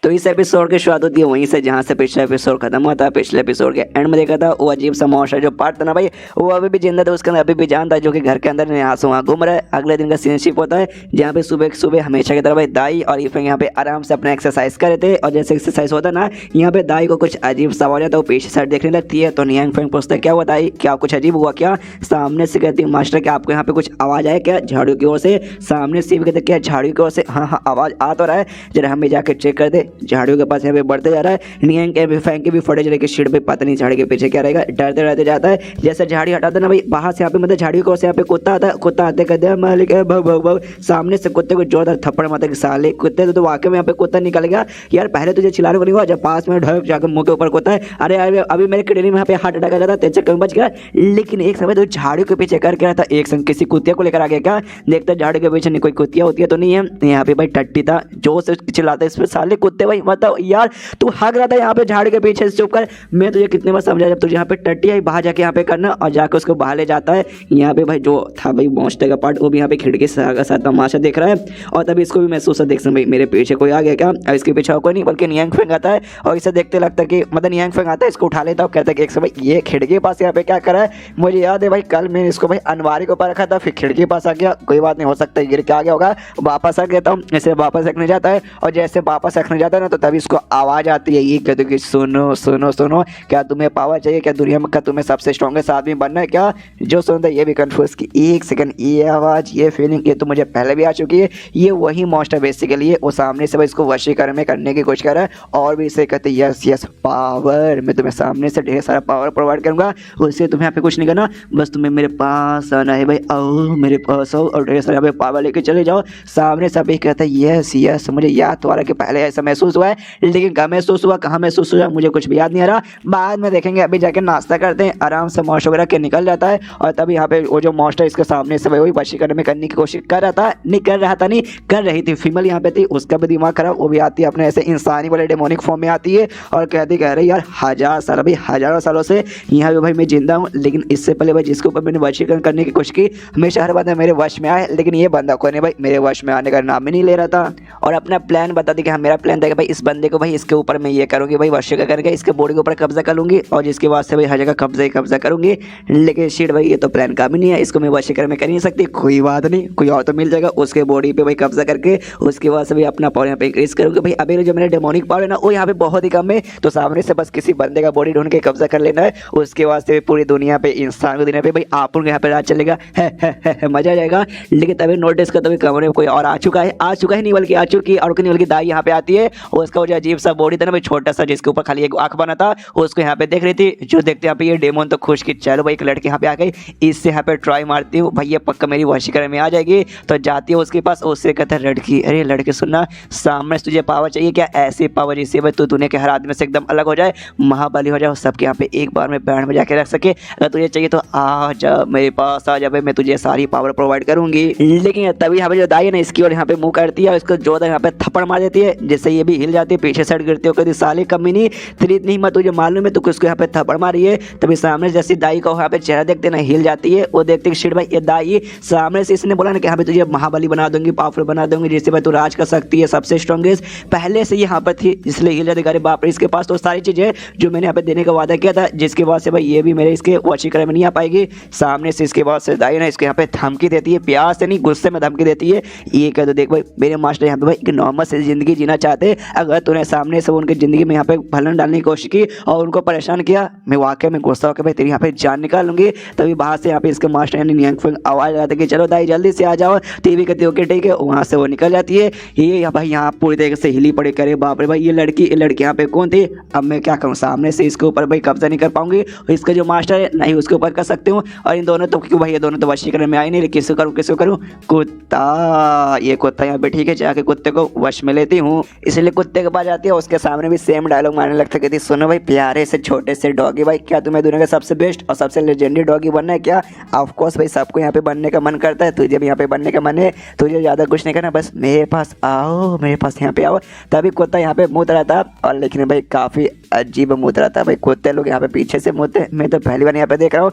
तो इस एपिसोड की शुरुआत होती है वहीं से जहाँ से पिछला एपिसोड खत्म हुआ था। पिछले एपिसोड के एंड में देखा था वो अजीब सा मॉन्स्टर जो पार्ट था ना भाई, वो अभी भी जिंदा था, उसके अंदर अभी भी जान था, जो कि घर के अंदर यहाँ से वहाँ घूम रहा है। अगले दिन का सीन शिफ्ट होता है जहाँ पे सुबह सुबह हमेशा की तरह भाई दाई और इफेंग यहाँ पे आराम से अपना एक्सरसाइज कर रहे थे। और जैसे एक्सरसाइज होता ना, यहाँ पे दाई को कुछ अजीब सा आवाज आता है, वो पीछे साइड देखने लगती है। तो नियांग फेंग पूछता है क्या हुआ दाई, क्या कुछ अजीब हुआ क्या? सामने से कहती है मास्टर क्या आपको यहाँ पे कुछ आवाज आया क्या झाड़ू की ओर से? सामने से भी कहते क्या झाड़ू की ओर से? हाँ आवाज आ तो रहा है, जरा हमें जाकर चेक कर दे। झाड़ू के पास पे बढ़ते जा रहा है। नियांग के भी फैंक के भी फटेज लेके शीट पे, पता नहीं झाड़ी के पीछे क्या रहेगा, डरते डरते जाता है। जैसे झाड़ी हटाता ना भाई, बाहर से यहाँ पे मतलब झाड़ी को से यहाँ पे कुत्ता आता है। कुत्ता आते कहते हैं मालिक भग भग भग, सामने से कुत्ते को जोरदार थप्पड़ मारता है। साले कुत्ते तो वाकई में यहाँ पे कुत्ता निकल गया यार, पहले तुझे चिल्लाने को नहीं हुआ, जब पास में ढक जाकर मुंह के ऊपर कुत्ता है। अरे अभी मेरे किडनी में यहाँ पे हार्ट अटैक आ जाता, तेज कम बच गया। लेकिन एक समय तो झाड़ू के पीछे कर रहा था, एक संग किसी कुत्ते को लेकर आ गया क्या? देखता झाड़ू के पीछे नहीं कोई कुतिया होती है तो नहीं है। यहाँ पे भाई टट्टी था जो से चिल्लाता है इस पे, साले कुत्ते भाई मतलब यार तू हग रहा था यहाँ पे झाड़ के पीछे से, चुप कर। मैं तुझे कितने बार समझा, जब तुझे यहाँ पे टट्टी आई बाहर जाके यहाँ पे करना, और जाके उसको बाहर ले जाता है। यहाँ पे भाई जो था भाई मॉन्स्टर का पार्ट, वो भी यहाँ पे खिड़की से साथ तमाशा देख रहा है। और तभी इसको भी महसूस है, देख भाई मेरे पीछे कोई आ गया क्या? और इसके पीछे कोई नहीं बल्कि नियांग फेंग आता है। और इसे देखते लगता है कि मतलब नियांग फेंग आता है, इसको उठा लेता है, कहता है कि एक समय ये खिड़की के पास यहाँ पे क्या करा है। मुझे याद है भाई कल मैंने इसको भाई अनवारी के ऊपर रखा था, फिर खिड़की के पास आ गया, कोई बात नहीं, हो सकता है गिर के आ गया होगा, वापस आ गया हूँ। इसे वापस रखने जाता है, और जैसे वापस रखने जाता है ना, तो तभी इसको आवाज आती है, ये कहते कि सुनो सुनो सुनो, क्या तुम्हें पावर चाहिए क्या दुनिया में, क्या तुम्हें सबसे स्ट्रॉन्गेस्ट आदमी बनना है क्या? जो सुनता है ये भी कंफ्यूज कि एक सेकंड, ये आवाज़, ये फीलिंग, ये तो मुझे पहले भी आ चुकी है। ये वही मॉन्स्टर बेसिकली है, वो सामने से भाई इसको वशीकरण करने की कोशिश कर रहा है। और भी इसे कहते यस यस पावर, मैं तुम्हें सामने से ढेर सारा पावर प्रोवाइड करूंगा, उससे तुम्हें यहाँ पे कुछ नहीं करना, बस तुम्हें मेरे पास आना है भाई, आओ मेरे पास आओ और ढेर सारा यहाँ पे पावर लेके चले जाओ। सामने सभी कहते हैं यस यस, मुझे याद तो आ रहा कि पहले ऐसा महसूस हुआ है, लेकिन कहाँ महसूस हुआ, कहाँ महसूस हुआ मुझे कुछ भी याद नहीं आ रहा, बाद में देखेंगे। अभी जाके नाश्ता करते हैं, आराम से मॉन्स्टर वगैरह के निकल जाता है। और तभी यहाँ पे वो जो मॉन्स्टर इसके सामने से वही वशीकरण में करने की कोशिश कर रहा था, नहीं कर रही थी, फीमेल यहाँ पे थी, उसका भी दिमाग खराब, वो भी आती है अपने ऐसे इंसानी वाले डेमोनिक फॉर्म में आती है और कह रही यार हजारों सालों से यहाँ पे भाई मैं जिंदा हूँ, लेकिन इससे पहले भाई जिसके ऊपर मैंने वशीकरण करने की कोशिश की, हमेशा हर बंदा मेरे वश में आए, लेकिन ये बंदा कोई नहीं भाई मेरे वश में आने का नाम ही नहीं ले रहा था। और अपना प्लान बता दी कि हाँ मेरा प्लान था कि भाई इस बंदे को भाई इसके ऊपर मैं ये करूँगी भाई, वशीकरण करके इसके बॉडी के ऊपर कब्जा कर लूँगी, और जिसके बाद से भाई हर जगह कब्जा करूँगी। लेकिन शीट भाई ये तो प्लान काम ही नहीं है, इसको मैं वशीकरण में कर नहीं सकती, कोई बात नहीं, कोई और तो मिल जाएगा, उसके बॉडी पे भाई कब्जा करके उसके बाद से भाई अपना पावर यहाँ पे इंक्रीज करूँगी। भाई अभी जो मेरा डेमोनिक पावर है ना, वो यहाँ पे बहुत ही कम है, तो सामने से बस किसी बंदे का बॉडी ढूंढ के कब्जा कर लेना है, उसके बाद से पूरी दुनिया पे इंसान की दुनिया पे भाई आप यहाँ पे राज चलेगा, है मजा आ जाएगा। लेकिन तभी नोटिस कर तभी कमरे में कोई और आ चुका है नहीं बल्कि आ चुकी, और नहीं बल्कि दाई यहाँ पे आती है। उसका वो जो अजीब सा बॉडी था ना भाई, छोटा सा जिसके ऊपर खाली एक आंख बना था, उसको यहाँ पे देख रही थी। जो देखते यहाँ पे ये डेमोन तो खुश की चलो भाई एक लड़की यहाँ पे आ गई, इससे यहाँ पे ट्राई मारती हूँ भाई, ये पक्का मेरी वशीकरण में आ जाएगी। तो जाती है उसके पास, उससे कहता है लड़की, अरे लड़के सुनना, सामने से तुझे पावर चाहिए क्या? ऐसी पावर जिससे भाई तू दुनिया के हर आदमी से एकदम अलग हो जाए, महाबली हो जाए, सबके यहाँ पे एक बार में बैंड बजा के रख सके। अगर तुझे चाहिए तो आ जा मेरे पास, आ जा भाई, मैं तुझे सारी पावर प्रोवाइड करूंगी। लेकिन तभी यहाँ पे जो दाई है ना, इसकी और यहाँ पे मुंह करती है, इसको जोरदार यहाँ पे थप्पड़ मार देती है, जिससे ये भी हिल जाती है, पीछे साइड गिरती है। कहती साले कमी नहीं तेरी इतनी हिम्मत, तुझे मालूम है तू किसको यहाँ पे थप्पड़ मारी है? तभी सामने जैसी दाई को यहाँ पे चेहरा देखते ना हिल जाती है, वो देखते शिट भाई ये दाई सामने से इसने बोला ना कि यहाँ पे तुझे महाबली बना दूंगी, पावरफुल बना दूंगी, जिससे भाई तू राज कर सकती है, सबसे स्ट्रॉन्गेस्ट पहले से यहाँ पर थी, इसलिए हिल जाती। अरे बाप रे, इसके पास तो सारी चीजें जो मैंने यहाँ पे देने का वादा किया था, जिसके बाद से भाई ये भी मेरे इसके वशीकरण में नहीं आ पाएगी। सामने से इसके बाद से दाई ना इसके यहाँ पे धमकी देती है, प्यार से नहीं गुस्से में धमकी देती है। ये कह दो देख भाई मेरे मास्टर यहाँ पे भाई एक नॉर्मल से जिंदगी जीना चाहते, जाएंगे। अगर तूने सामने से उनकी ज़िंदगी में यहाँ पे भलन डालने की कोशिश की और उनको परेशान किया, मैं वाकई में गुस्सा होकर भाई तेरी यहाँ पे जान निकाल लूँगी। तभी बाहर से यहाँ पे इसके मास्टर यानी नियंग फेंग आवाज़ लगाते कि चलो दाई जल्दी से आ जाओ। टीवी कहती ओके ठीक है, वहाँ से वो निकल जाती है। ये भाई यहाँ पूरी तरीके से हिली पड़ी करे, बाप रे भाई ये लड़की यहाँ पे कौन थी। अब मैं क्या करूँ, सामने से इसके ऊपर भाई कब्जा नहीं कर पाऊंगी, इसका जो मास्टर है नहीं उसके ऊपर कर सकती हूँ। और इन दोनों तो क्यों भाई, ये दोनों तो वशीकरण में आई नहीं, किसको करूँ कुत्ता। ये कुत्ता यहाँ पे ठीक है, जाके कुत्ते को वश में लेती हूँ। इसलिए कुत्ते के पास जाती है, उसके सामने भी सेम डायलॉग मारने लगता है, कहती सुनो भाई प्यारे से छोटे से डॉगी भाई, क्या तुम्हें दुनिया का सबसे बेस्ट और सबसे लेजेंडरी डॉगी बनना है क्या? ऑफ कोर्स भाई सबको यहाँ पे बनने का मन करता है, तुझे भी यहाँ पे बनने का मन है, तुझे ज़्यादा कुछ नहीं करना, बस मेरे पास आओ, मेरे पास यहाँ पे आओ। तभी कुत्ता यहाँ पे मुँह रहा था, और लेकिन भाई काफ़ी अजीब मुँह रहा था भाई। कुत्ते लोग यहाँ पे पीछे से मुँहते, मैं तो पहली बार यहाँ पे देख रहा हूँ।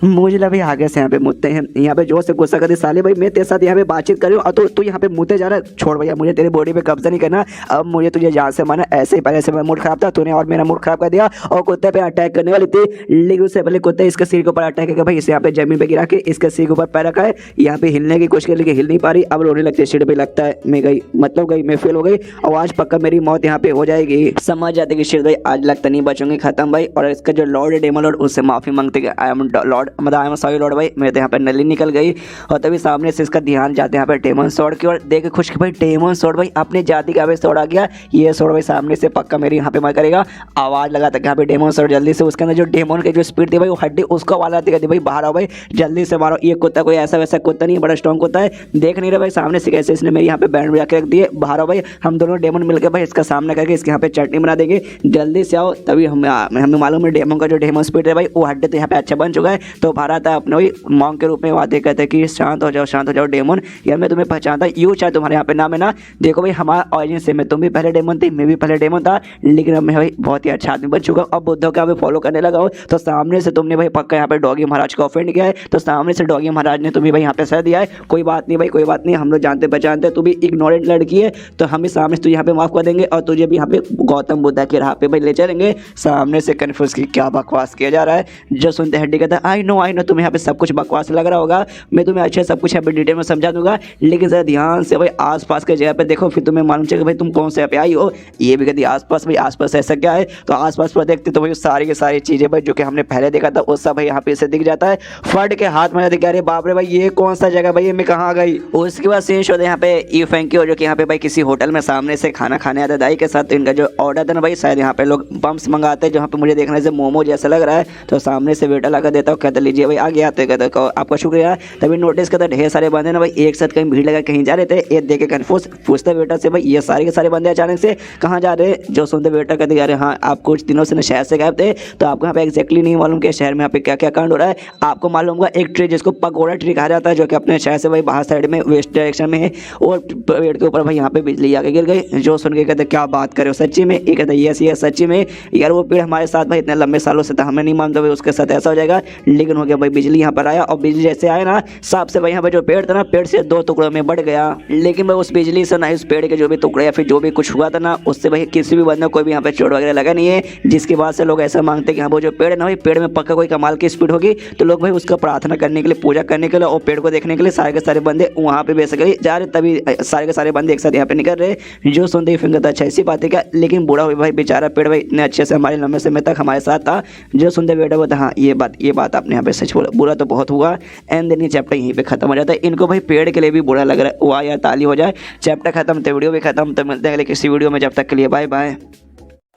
मुझे लगा भाई आगे से यहाँ पे मुँहते हैं, यहाँ पे जोर से गुस्सा करते साले भाई मैं तेरे साथ यहाँ पे बातचीत कर रही हूँ और तू यहाँ पे मुँहते जा रहा है। छोड़ भैया, मुझे तेरी बॉडी पे कब्जा नहीं करना, अब मुझे तुझे जान से माना। ऐसे ही पहले से मेरा मूड खराब था, तूने और मेरा मूड खराब कर दिया और कुत्ते पे अटैक करने वाली थी, लेकिन उससे पहले कुत्ते इसके सिर के ऊपर अटैक करके भाई इसे यहाँ पे जमीन पे गिरा के इसके सिर के ऊपर पैर रखा है। यहाँ पे हिलने की कोशिश कर लेकिन हिल नहीं पा रही, अब रोने लगती है, सीट पे लगता है मैं गई, मतलब गई, मैं फेल हो गई और आज पक्का मेरी मौत यहाँ पे हो जाएगी। समझ जाते कि शिर भाई आज लगता नहीं बचूंगी, खत्म भाई। और इसका जो लॉर्ड है डेमन लॉर्ड, उससे माफी मांगते कि आई एम लॉर्ड, मतलब आई एम सॉरी लॉर्ड भाई, मेरे तो यहाँ पे नली निकल गई। और तभी सामने से इसका ध्यान जाते यहाँ पे डेमन स्वॉर्ड की ओर, देख खुश कि भाई डेमन स्वॉर्ड भाई अपने जाति का भी स्वॉर्ड आ गया, ये स्वॉर्ड भाई सामने से पक्का मेरी यहाँ पे मर करेगा। आवाज लगाता कि यहाँ पे डेमन स्वॉर्ड जल्दी से, उसके अंदर जो डेमन की जो स्पीड थी भाई वो हड्डी, उसको आवाज आती कहती भाई बाहर आओ भाई, जल्दी से मारो। ये कुत्ता कोई ऐसा वैसा कुत्ता नहीं, बड़ा स्ट्रॉन्ग कुत्ता है, देख नहीं रहा भाई सामने से कैसे इसने मेरी यहाँ पे बैंड बजा के रख दिए। बाहर आओ भाई, हम दोनों डेमन मिलकर भाई इसका सामना करके इसके यहाँ पे चटनी बना देंगे, जल्दी से आओ। तभी हमें मालूम है डेमन का जो डेमन स्पीड है भाई वो हड्डी तो यहाँ पे अच्छा बन चुका है, तो बाहर आता है अपने वही मॉन्क के रूप में बातें कहते हैं कि शांत हो जाओ डेमन, यार मैं तुम्हें पहचानता यूँ, चाहे तुम्हारे यहाँ पे नाम है ना, देखो भाई हमारा ऑरिजिन से मैं, तुम भी पहले डेमन थी, मैं भी पहले डेमन था, लेकिन अब मैं भाई बहुत ही अच्छा आदमी बन चुका हूँ, अब बुद्धों का फॉलो करने लगा हूँ। तो सामने से तुमने भाई पक्का यहाँ पे डॉगी महाराज को ऑफेंड किया है, तो सामने से डॉगी महाराज ने तुम्हें भाई यहाँ पे सह दिया है। कोई बात नहीं भाई, कोई बात नहीं, हम लोग जानते पहचानते, तू भी इग्नोरेंट लड़की है, तो हम भी सामने से तुझे यहाँ पे माफ कर देंगे और तुझे भी यहाँ पे गौतम बुद्धा के राह पे भाई ले चलेंगे। सामने से कन्फ्यूज की क्या बकवास किया जा रहा है, जो सुनते हड्डी कहता है आई नो तुम्हें यहाँ पे सब कुछ बकवास लग रहा होगा, मैं तुम्हें अच्छे सब कुछ यहाँ पे डिटेल में समझा दूंगा, लेकिन जरा ध्यान से भाई आसपास के जगह पे देखो, फिर तुम्हें मालूम चलेगा भाई तुम कौन से यहाँ पे आई हो। ये भी कहती आसपास, भाई आसपास ऐसा क्या है, तो आसपास पर देखते तो भाई सारी की सारी चीजें भाई जो कि हमने पहले देखा था वो सब भाई यहाँ पे से दिख जाता है। फट के हाथ में दिखा रहे, बाप रे भाई ये कौन सा जगह भाई, मैं कहाँ आ गई। उसके बाद सीन शो यहाँ पे ई फैंकी हो, जो कि यहाँ पे भाई किसी होटल में सामने से खाना खाने आता दाई के साथ, तो इनका जो ऑर्डर था ना भाई, शायद यहाँ पे लोग बम्स मंगाते हैं, जहाँ पे मुझे देखने से मोमो जैसा लग रहा है, तो सामने से वेटर लगा देता हूँ, कहते लीजिए भाई आगे आते, कहते आपका शुक्रिया। तभी नोटिस करता ढेर सारे बंदे ना भाई एक साथ कहीं भीड़ लगा कहीं जा रहे थे, ये देख के कन्फ्यूज पूछते वेटर से भाई ये सारे के सारे बंदे अचानक से कहाँ जा रहे, जो सुनते वेटर कहते यार हाँ आप कुछ दिनों से शहर से गए थे, तो आपको यहाँ पे एक्जैक्टली नहीं मालूम कि शहर में यहाँ पे क्या क्या कांड हो रहा है। आपको मालूम होगा एक ट्री जिसको पगोड़ा ट्री कहा जाता है, जो कि अपने शहर से भाई बाहर साइड में वेस्ट डायरेक्शन में है, और पेड़ के ऊपर भाई यहाँ पे बिजली आके गिर गई। जो सुन के कहते क्या बात करे सच्ची में, ये कहते ये सच्ची में यार, वो पेड़ हमारे साथ भाई इतने लंबे सालों से था, हमें नहीं मानते भाई उसके साथ ऐसा हो जाएगा, लेकिन हो गया भाई बिजली यहाँ पर आया, और बिजली जैसे आया ना साफ से भाई यहाँ पर जो पेड़ था ना, पेड़ से 2 टुकड़ों में बढ़ गया, लेकिन भाई उस बिजली से ना उस पेड़ के जो भी टुकड़े या फिर जो भी कुछ हुआ था ना, उससे भाई किसी भी बंदे कोई भी यहाँ पे चोट वगैरह लगा नहीं है, जिसकी बात से लोग ऐसा मांगते हैं कि हाँ वो जो पेड़ है ना भाई, पेड़ में पक्का कोई कमाल की स्पीड होगी, तो लोग भाई उसका प्रार्थना करने के लिए, पूजा करने के लिए और पेड़ को देखने के लिए सारे के सारे बंदे वहाँ पे बेसिकली जा रहे, तभी सारे के सारे बंदे एक साथ यहाँ पे निकल रहे। जो सुनते ही फिंगर अच्छा ऐसी बात है क्या, लेकिन बूढ़ा भाई बेचारा पेड़ भाई इतने अच्छे से हमारे लंबे समय तक हमारे साथ था, जो सुनते बेटा बोलता हाँ ये बात आपने यहाँ पे सच बोला, बुरा तो बहुत हुआ। एंड देन ये चैप्टर यहीं पे खत्म हो जाता है। इनको भाई पेड़ के लिए भी बुरा लग रहा है, वाह यार ताली हो जाए, चैप्टर खत्म तो वीडियो भी खत्म। तो मिलते हैं किसी वीडियो में, जब तक के लिए बाय बाय।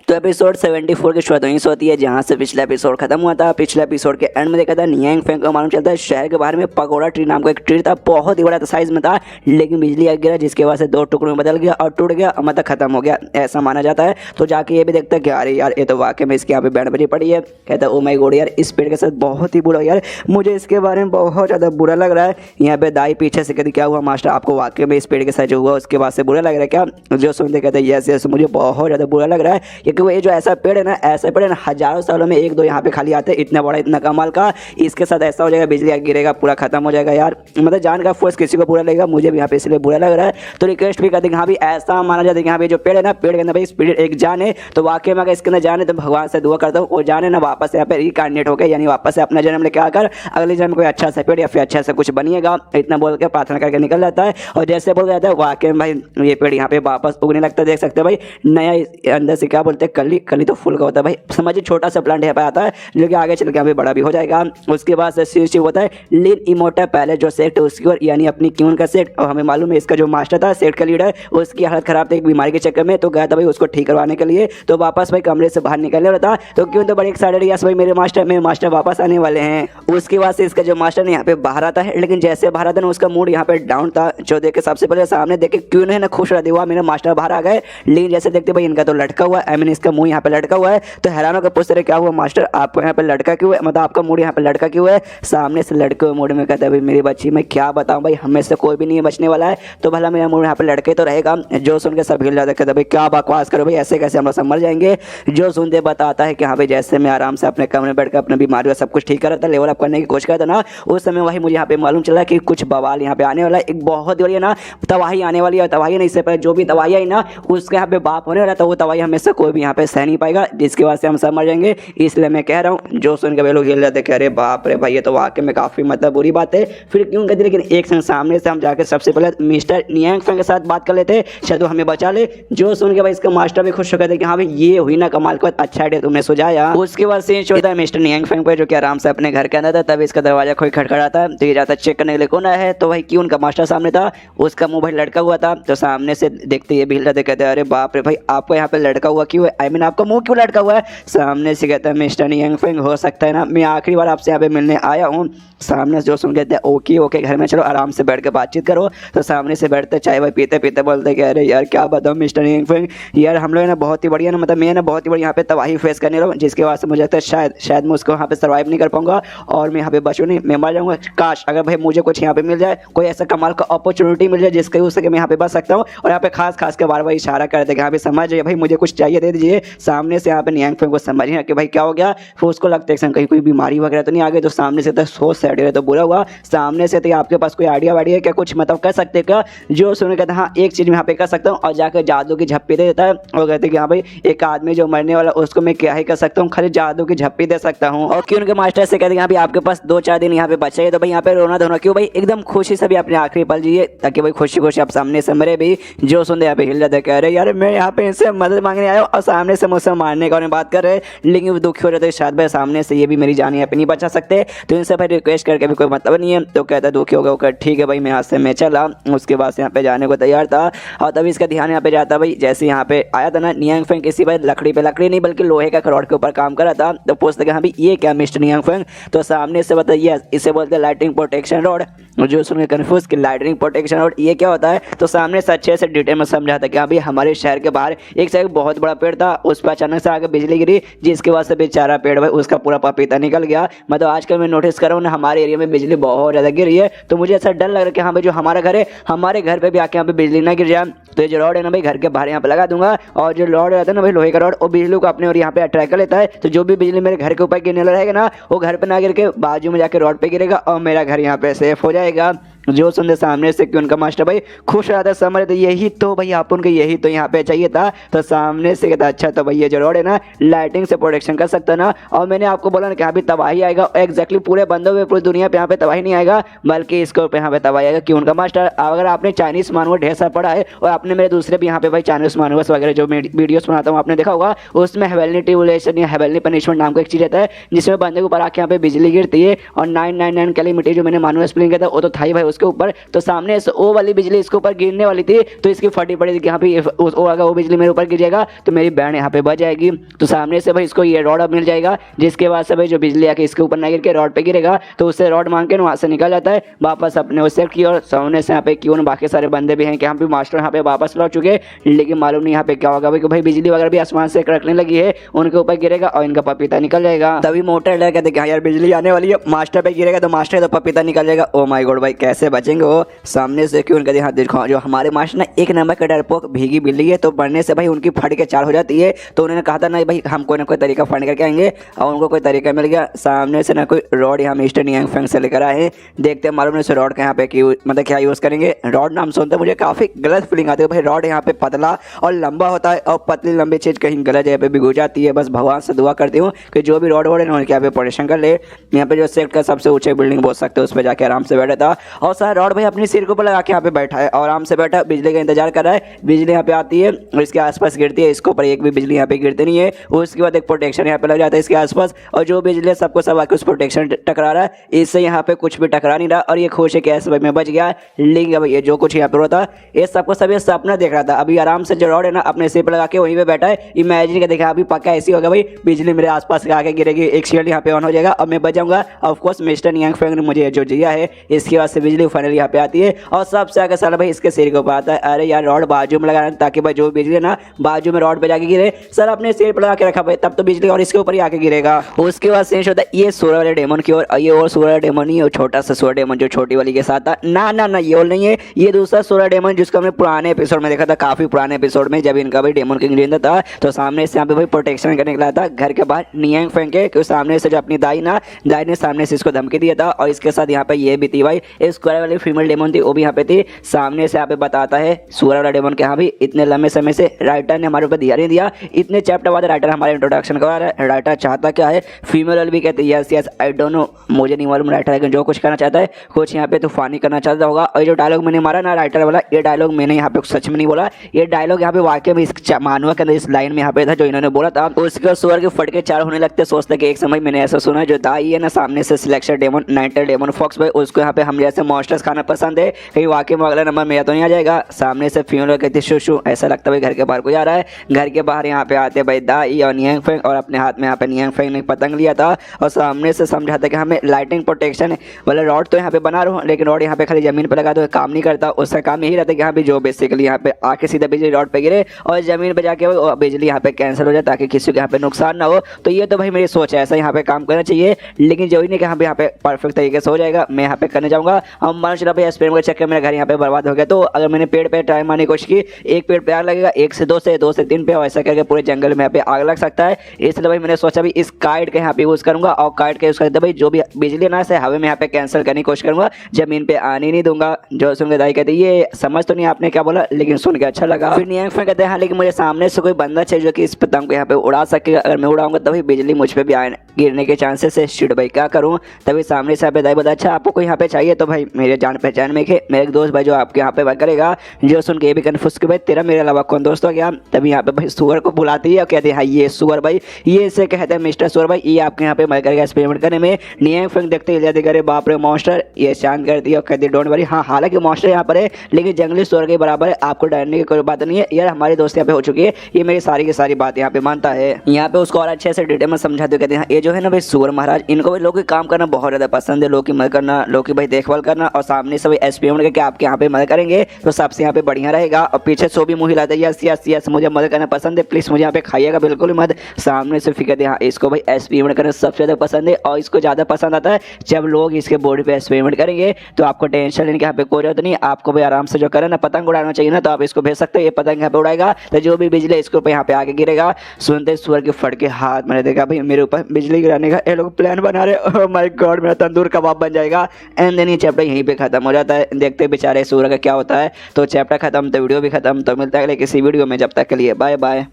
तो एपिसोड 74 की शुरुआत वहीं से होती है जहाँ से पिछला एपिसोड खत्म हुआ था। पिछले एपिसोड के एंड में देखा था नियांग फेंग को मालूम चलता है शहर के बाहर में पगोड़ा ट्री नाम का एक ट्री था, बहुत ही बड़ा साइज में था, लेकिन बिजली आ गिरा जिसके वजह से 2 टुकड़ों में बदल गया और टूट गया, मतलब खत्म हो गया ऐसा माना जाता है। तो जाके ये भी देखता है कि अरे यार ये तो वाकई में इसके यहाँ पे बैंड बजी पड़ी है। कहता है ओ माय गॉड यार इस पेड़ के साथ बहुत ही बुरा, यार मुझे इसके बारे में बहुत ज़्यादा बुरा लग रहा है। यहाँ पे दाई पीछे से कहती क्या हुआ मास्टर, आपको वाकई में इस पेड़ के साथ जो हुआ उसके बाद से बुरा लग रहा है क्या। जो सुनते कहते हैं यस मुझे बहुत ज़्यादा बुरा लग रहा है, ये क्योंकि ये जो ऐसा पेड़ है ना, ऐसा पेड़ है ना हजारों सालों में एक दो यहाँ पे खाली आते हैं, इतना बड़ा इतना कमाल का। इसके साथ ऐसा हो जाएगा बिजली गिरेगा पूरा खत्म हो जाएगा यार, मतलब जान का फोर्स किसी को बुरा लगेगा, मुझे भी यहाँ पे इसलिए बुरा लग रहा है। तो रिक्वेस्ट भी करते हैं यहाँ भी ऐसा माना जाता है कि यहाँ पे जो पेड़ है ना, पेड़ के अंदर भाई स्पिरिट एक जान है, तो वाकई में अगर इसके अंदर जान है तो भगवान से दुआ करता हूँ वो जाने ना वापस यहाँ पे रिकार्डिनेट होकर, यानी वापस से अपना जन्म लेके आकर अगले जन्म कोई अच्छा सा पेड़ या फिर अच्छा सा कुछ बनिएगा, इतना बोल के प्रार्थना करके निकल जाता है। और जैसे बोल जाता है वाकई में भाई ये पेड़ यहाँ पे वापस उगने लगता है। देख सकते हैं भाई नया अंदर से क्या बोलते हैं कली, कली तो फूल का होता है भाई, समझिए छोटा सा प्लांट यहाँ पे आता है जो कि आगे चल के यहाँ पे बड़ा भी हो जाएगा। उसके बाद से शिव होता है लिन इमोर्टल पहले जो सेक्ट उसकी ओर, यानी अपनी क्यून का सेक्ट, और हमें मालूम है इसका जो मास्टर था सेक्ट का लीडर उसकी हालत खराब थी एक बीमारी के चक्कर में, तो गया था भाई उसको ठीक करवाने के लिए। तो वापस भाई कमरे से बाहर निकलने वाला था, तो क्यों तो बड़ी एक्साइटेड यस भाई मेरे मास्टर वापस आने वाले हैं। उसके बाद से इसका जो मास्टर यहाँ पे बाहर आता है, लेकिन जैसे बाहर आता है ना उसका मूड यहाँ पे डाउन था, जो देखे सबसे पहले सामने देखे क्यों नहीं ना खुश रहा हुआ मेरे मास्टर बाहर आ गए, लेकिन जैसे देखते भाई इनका तो लटका हुआ है, आई मीन इसका मुंह यहाँ पे लटका हुआ है। तो हैरान होकर पूछते रहे क्या हुआ मास्टर आपको यहाँ पे लटका क्यों है, मतलब आपका मूड यहाँ पे लटका क्यों है। सामने से लड़के हुए मूड में कहता है भाई मेरी बच्ची मैं क्या बताऊँ भाई, हमें से कोई भी नहीं बचने वाला है, तो भला मेरा मूड यहाँ पे लड़के तो रहेगा। जो सुन के सब हिल जाता कहता भाई क्या बकवास करो भाई, ऐसे कैसे हम लोग सब मर जाएंगे। जो सुनते बताता है कि हाँ भाई जैसे मैं आराम से अपने कमरे में बैठ कर अपनी बीमारी सब कुछ ठीक कर रहा था, लेवल अप करने की कोशिश करता ना, उस समय वही मुझे यहाँ पे मालूम चला कि कुछ बवाल यहाँ पे आने वाला है, एक बहुत बड़ी ना तबाही आने वाली है। तबाही नहीं, इससे पहले जो भी तबाही आई ना उसके यहाँ पे बाप होने वाला, तो वो तबाही हमें से कोई भी यहाँ पे सह नहीं पाएगा, जिसकी वजह से हम सब मर जाएंगे। इसलिए मैं कह रहा हूँ जो सुन के वे लोग हिल जाते कह रहे बाप रे भाई ये तो वाकई में काफी मतलब बुरी बात है। फिर क्यों कहते, लेकिन एक संग सामने से हम जाकर सबसे पहले मिस्टर नियांग फेंग के साथ बात कर लेते, शायद वो हमें बचा ले। जो सुन के भाई इसका मास्टर भी खुश हो गए थे कि हाँ भाई ये हुई ना कमाल का अच्छा आइडिया तुमने सुझाया। उसके बाद सीन होता है मिस्टर नियांग फेंग पे जो कि आराम से अपने घर के अंदर था, तब इसका दरवाजा कोई खटखटाता है, तो ये जाता चेक करने के लिए कौन आया है, तो भाई क्यों उनका मास्टर सामने था, उसका मुंह भाई लटका हुआ था। तो सामने से देखते ये भी हिल जाते कहते अरे बाप रे भाई आपको यहाँ पे लटका हुआ क्यों है, आई मीन आपका मुंह क्यों लटका हुआ है। सामने से कहता है मिस्टर नियांग फेंग हो सकता है ना मैं आखिरी बार आपसे यहाँ पे मिलने आया हूँ। सामने से जो सुन कहते हैं ओके ओके घर में चलो आराम से बैठ के बातचीत करो। तो सामने से बैठते चाय वाय पीते पीते बोलते कि अरे यार क्या बताऊँ मिस्टर नियांग फेंग, यार हम लोग ना बहुत ही बढ़िया ना, मतलब मैं ना बहुत ही बढ़िया यहाँ पे तबाही फेस करने लगा, जिसके वजह से मुझे लगता है शायद मैं उसको यहाँ पे सर्वाइव नहीं कर पाऊंगा और मैं यहाँ पे बचूँ नहीं, मैं मर जाऊँगा। काश अगर भाई मुझे कुछ यहाँ पे मिल जाए, कोई ऐसा कमाल का अपॉर्चुनिटी मिल जाए जिसके उससे मैं यहाँ पे बच सकता हूँ। और यहाँ पे खास के बार बार इशारा करते कि यहाँ पे समझ जाइए भाई मुझे कुछ चाहिए दे दीजिए। सामने से यहाँ पे नियांग फेंग को समझ नहीं कि भाई क्या हो गया, फिर उसको लगता है कहीं कोई बीमारी वगैरह तो नहीं आ गई। तो सामने से सोच सैड रहे तो बुरा हुआ। सामने से तो आपके पास कोई आइडिया वाइडिया क्या कुछ मतलब कर सकते क्या। जो सुन कहता हाँ एक चीज़ मैं यहाँ पे कर सकता हूँ, और जाकर जादू की झप्पी दे देता है। और कहते कि हाँ भाई एक आदमी जो मरने वाला उसको मैं क्या ही कर सकता हूँ, खाली जादू की झप्पी दे सकता हूँ। और क्यों उनके मास्टर से कहते हैं यहाँ पे आपके पास 2-4 दिन यहाँ पे बचे है, तो भाई यहाँ पे रोना धोना क्यों भाई, एकदम खुशी से भी अपने आखिरी पल जिए ताकि भाई खुशी खुशी आप सामने से मरे भी। जो सुनते यहाँ पे हिल जाते कह रहे यार मैं यहाँ पे इनसे मदद मांगने आया और सामने से मुझसे मारने का बात कर रहे, लेकिन वो दुखी हो रहे थे शायद भाई सामने से ये भी मेरी जान यहाँ पे नहीं बचा सकते, तो इनसे भाई रिक्वेस्ट करके भी कोई मतलब नहीं है। तो कहता दुखी हो गया ठीक है भाई मैं यहाँ से मैं चला। उसके बाद से यहाँ पे जाने को तैयार था और तभी इसका ध्यान यहाँ पे जाता भाई जैसे यहाँ पे आया था ना नियांग फेंग किसी भाई लकड़ी नहीं बल्कि लोहे का रॉड के ऊपर काम कर रहा था। तो पूछते कि हाँ भाई ये क्या मिस्टर नियांग फेंग, तो सामने से बताइए इसे बोलते हैं लाइटिंग प्रोटेक्शन रॉड। जो सुन के कन्फ्यूज कि लाइटिंग प्रोटेक्शन रॉड ये क्या होता है, तो सामने से अच्छे से डिटेल में समझा था कि हाँ भाई हमारे शहर के बाहर एक साइड बहुत बड़ा पेड़ था, उस पर अचानक से आगे बिजली गिरी जिसके वजह से बेचारा पेड़ भाई उसका पूरा पपीता निकल गया। मतलब आजकल मैं नोटिस कर रहा हूँ ना हमारे एरिया में बिजली बहुत ज़्यादा गिर रही है, तो मुझे ऐसा डर लग रहा है कि हाँ भाई जो हमारा घर है हमारे घर पे भी आके यहाँ पे बिजली ना गिर जाए। तो ये जो रॉड है ना भाई घर के बाहर यहाँ पे लगा दूंगा, और जो रॉड रहता है ना भाई लोहे का रॉड वो बिजली को अपने और यहाँ पे अट्रैक्ट कर लेता है। तो जो भी बिजली मेरे घर के ऊपर गिरने लगा रहेगा ना वो घर पे ना गिर के बाजू में जाके रॉड पे गिरेगा और मेरा घर यहाँ पे सेफ हो जाएगा। जो सुनते सामने से कि उनका मास्टर भाई खुश रहा था समझ तो यही तो भाई आप उनके यही तो यहाँ पे चाहिए था। तो सामने से कहता अच्छा तो भाई ये जो रॉड है ना लाइटिंग से प्रोटेक्शन कर सकता है ना, और मैंने आपको बोला ना कि यहाँ पे तबाही आएगा, एग्जैक्टली पूरे बंदों में पूरी दुनिया पे यहाँ पे तबाही नहीं आएगा बल्कि इसके ऊपर यहाँ पे तबाही आएगा। कि उनका मास्टर अगर आपने चाइनीज मानवा ढेर सारा पढ़ा है और आपने मेरे दूसरे भी यहाँ पे भाई चाइनीज मानवर्स वगैरह जो वीडियोस बनाता हूँ आपने देखा होगा, उसमें हेवनली ट्रिब्यूलेशन या हेवनली पनिशमेंट नाम का एक चीज़ रहता है जिसमें बंदे के ऊपर आके यहाँ पे बिजली गिरती है। और 999 कैलेमिटी जो मैंने मानवा एक्सप्लेन किया था वो तो था ही भाई उसके ऊपर। तो सामने से वो वाली बिजली इसके ऊपर गिरने वाली थी तो इसकी फटी पड़ी थी कि यहाँ पे अगर वो बिजली मेरे ऊपर गिर जाएगा तो मेरी बहन यहाँ पे बच जाएगी। तो सामने से भाई इसको ये रॉड अब मिल जाएगा जिसके बाद से भाई जो बिजली आके इसके ऊपर ना गिर के रॉड पे गिरेगा तो उससे रॉड मांग के वहाँ से निकल जाता है वापस अपने उस सेट की। और सामने से यहाँ पे क्यों बाकी सारे बंदे भी हैं कि यहाँ पे मास्टर यहाँ पे वापस लौट चुके, लेकिन मालूम नहीं यहाँ पे क्या होगा भाई बिजली वगैरह भी आसमान से कड़कने लगी है, उनके ऊपर गिरेगा और इनका पपीता निकल जाएगा। तभी मोटर लगा कहते हाँ यार बिजली आने वाली है, मास्टर पे गिरेगा तो मास्टर तो पपीता निकल जाएगा। ओ माय गॉड भाई कैसे से बचेंगे वो सामने से क्यों उनका हाँ देखो जो हमारे मास्टर ना एक नंबर का डरपोक भीगी बिल्ली है, तो बढ़ने से भाई उनकी फट के चार हो जाती है। तो उन्होंने कहा था नहीं भाई हम कोई ना कोई तरीका फंड करके आएंगे, और उनको कोई तरीका मिल गया। सामने से ना कोई रॉड यहाँ मिस्टर नियांग फेंग से लेकर आए हैं। देखते हैं मालूम नहीं रॉड का यहाँ पे मतलब क्या यूज़ करेंगे। रॉड नाम सुनते मुझे काफ़ी गलत फीलिंग आती है भाई। रॉड यहाँ पे पतला और लंबा होता है, और पतली लंबी चीज़ कहीं गलत जगह पे भी हो जाती है। बस भगवान से दुआ करती हूँ कि जो भी रॉड वॉड है ना उनके यहाँ पे प्रोटेक्शन कर ले। यहाँ पे जो सेक्ट का सबसे ऊंचे बिल्डिंग बोल सकते हो उस पर जाके आराम से बैठा था, और सारा रॉड भाई अपनी सिर के ऊपर लगा के यहाँ पे बैठा है और आराम से बैठा बिजली का इंतजार कर रहा है। बिजली यहाँ पे आती है और इसके आसपास गिरती है, इसके ऊपर एक भी बिजली यहाँ पे गिरती नहीं है। उसके बाद एक प्रोटेक्शन यहाँ पे लग जाता है इसके आसपास, और जो बिजली सबको सब आके उस प्रोटेक्शन टकरा रहा है। इससे यहाँ पे कुछ भी टकरा नहीं रहा, और ये खुश है कि ऐसे भाई मैं बच गया। लेकिन भाई ये जो कुछ यहाँ पे होता ये सबको सब ये सपना देख रहा था। अभी आराम से जो रॉड है ना अपने सिर पर लगा के वहीं पे बैठा है, इमेजिन कर देखा अभी पक्का ऐसी होगा भाई बिजली मेरे आसपास आके गिरेगी, एक शील्ड यहाँ पे ऑन हो जाएगा और मैं बच जाऊंगा। Of course mister Nyang Feng ने मुझे जो दिया है इसके बाद से बिजली फाइनली यहाँ पे आती है, और सबसे आगे साला भाई इसके सिर के ऊपर आता है। अरे यार रॉड बाजू में लगाना ताकि भाई जो बिजली ना बाजू में रॉड पे जाके गिरे। सर अपने सिर पर लगा के रखा भाई, तब तो बिजली और इसके ऊपर ही आके गिरेगा। उसके बाद चेंज होता है ये सूर्य वाले डेमन की ओर, ये और सूर्य वाला डेमन नहीं है, छोटा सा सूर्य डेमन जो छोटी वाली के साथ था। ना ना ना ये और नहीं है, ये दूसरा सूर्य डेमन जिसको हमने पुराने एपिसोड में देखा था, काफी पुराने एपिसोड में जब इनका भाई डेमन किंग रेंजर था। तो सामने से यहाँ पे भाई प्रोटेक्शन करने निकला था घर के बाहर नियांग फेंग के, क्योंकि सामने से जो अपनी दाई ने सामने से इसको धमकी दिया था। और इसके साथ यहाँ पे ये भी थी भाई एक स्क्वायर वाली फीमेल डेमन थी, वो भी यहाँ पे थी। सामने से यहाँ पे बताता है सूर्य वाला डेमन के यहाँ भी इतने लंबे समय से राइटर ने हमारे ऊपर ध्यान नहीं दिया। इतने चैप्टर बाद राइटर हमारे इंट्रोडक्शन करवा रहा है। राइटर चाहता क्या है, फीमेल वाली भी कहते हैं yes yes I don't know, मुझे नहीं मालूम राइटर लेकिन जो कुछ करना चाहता है कुछ यहाँ पे तूफानी करना चाहता होगा। और जो डायलॉग मैंने मारा ना राइटर वाला, ये डायलॉग मैंने यहाँ पे सच में नहीं बोला, ये डायलॉग यहाँ पे वाकई में इस मानवा के अंदर इस लाइन में यहाँ पे था जो इन्होंने बोला था। उसके सूअर के फटके चार होने लगते, सोचते कि एक समय मैंने ऐसा सुना है जो दाई है ना सामने से सिलेक्शन डेमन नाइटर डेमन फॉक्स भाई उसको यहाँ पे हम जैसे मॉन्स्टर्स खाना पसंद है, कहीं वाकई में अगला नंबर मेरा तो नहीं आ जाएगा। सामने से फीमेल कहती शू शू, ऐसा लगता है घर के बाहर कोई आ रहा है। घर के बाहर यहाँ पे आते भाई दाई और नियांग फेंग, और अपने हाथ में यहाँ पे नियांग फेंग ने पतंग लिया था और सामने से समझाता कि हमें लाइटिंग प्रोटेक्शन वाला रॉड तो यहाँ पे बना रहा हूँ, लेकिन रॉड यहाँ पे खाली जमीन पे लगा दो काम नहीं करता। उसका काम यही रहता है कि यहाँ पे जो बेसिकली यहाँ पे आके सीधा बिजली रॉड पे गिरे और जमीन पे जाके बिजली यहाँ पे कैंसिल हो जाए ताकि किसी को यहाँ पे नुकसान ना हो। तो ये तो भाई मेरी सोच है, ऐसा यहाँ पे काम करना चाहिए। लेकिन जो ही नहीं कि यहाँ पे परफेक्ट तरीके से हो जाएगा, मैं यहाँ पे करने जाऊँगा। अब मान चला भाई स्पेन के चक्कर मेरा घर यहाँ पे बर्बाद हो गया, तो अगर मैंने पेड़ पे ट्राई मारने की कोशिश की, एक पेड़ पे आग लगेगा, एक से दो से तीन पे, ऐसा करके पूरे जंगल में यहाँ पे आग लग सकता है। इसलिए भाई मैंने सोचा भी इस काइट का यहाँ पे यूज़ करूँगा, और काइट का यूज़ करते भाई जो भी बिजली ना से हवा में यहाँ पे कैंसिल करने की कोशिश करूँगा, जमीन पे आने नहीं दूंगा। जो सुन के दाई कहते ये समझ तो नहीं आपने क्या बोला, लेकिन सुन के अच्छा लगा। फिर नियांग फेंग कहते हैं हाँ लेकिन मुझे सामने से कोई बंदा चाहिए जो कि इस पतंग को यहाँ पे उड़ा सकेगा, अगर मैं उड़ाऊंगा तभी बिजली मुझ पे भी गिरने के चांसेस है। शिट भाई क्या करूँ। तभी सामने से दाई बोला अच्छा आपको कोई यहाँ पे चाहिए, तो भाई मेरे जान पहचान में के मेरे एक दोस्त भाई जो आपके यहाँ पे वर्क करेगा। जो सुन के ये भी कन्फ्यूज कि भाई तेरा मेरे अलावा कौन दोस्त हो गया। तभी यहाँ पे भाई सुअर को बुलाती है और कहते हैं हाँ ये सुअर भाई, ये इसे कहते हैं मिस्टर सुअर भाई, ये आपके यहाँ पे वर्क करेगा एक्सपेरिमेंट करने में। नियांग फेंग देखते ही जल्दी करे बाप रे मॉन्स्टर, ये शांत करती है और कहती है डोंट वरी। हाँ हालांकि मॉन्स्टर यहाँ पर है लेकिन जंगली सुअर के बराबर है, आपको डरने की कोई बात नहीं है यार, हमारी दोस्त यहाँ पे हो चुकी है, ये मेरी सारी की सारी बात यहाँ पे मानता है। यहाँ पे उसको और अच्छे से डिटेल में समझाते कहते हैं ये जो है ना भाई सुअर महाराज, इनको भी लोग की काम करना बहुत ज़्यादा पसंद है, लोग की मदद करना, लोग की भाई देखभाल करना, और सामने से भाई एक्सपेरिमेंट करके आपके यहाँ पे मदद करेंगे तो सबसे यहाँ पे बढ़िया रहेगा। और पीछे सो भी मुँह हिलाता है यस यस यस मुझे मदद करना पसंद है, प्लीज़ मुझे यहाँ पे खाइएगा बिल्कुल मत। सामने से फिर कहते हैं हाँ इसको भाई एक्सपेरिमेंट करना सबसे ज़्यादा पसंद है, और इसको ज़्यादा पसंद आता है जब लोग इसके बॉडी पे एक्सपेरिमेंट करेंगे। तो आपको टेंशन लेने की यहाँ पे कोई जरूरत नहीं, आपको भाई आराम से जो करे ना पतंग उड़ाना चाहिए ना, तो आप इसको भेज सकते हो, ये पतंग यहाँ पे उड़ाएगा तो जो भी बिजली इसके ऊपर यहाँ पे आके गिरेगा। सुनते सुअर के फट के हाथ मैंने देखा भाई मेरे ऊपर बिजली गिराने का ये लोग प्लान बना रहे, ओह माय गॉड मेरा तंदूर कबाब बन जाएगा। एंड देन ये चैप्टर यहीं पे खत्म हो जाता है। देखते बेचारे सुअर का क्या होता है। तो चैप्टर खत्म तो वीडियो भी खत्म। तो मिलता है अगले किसी वीडियो में, जब तक के लिए बाय बाय।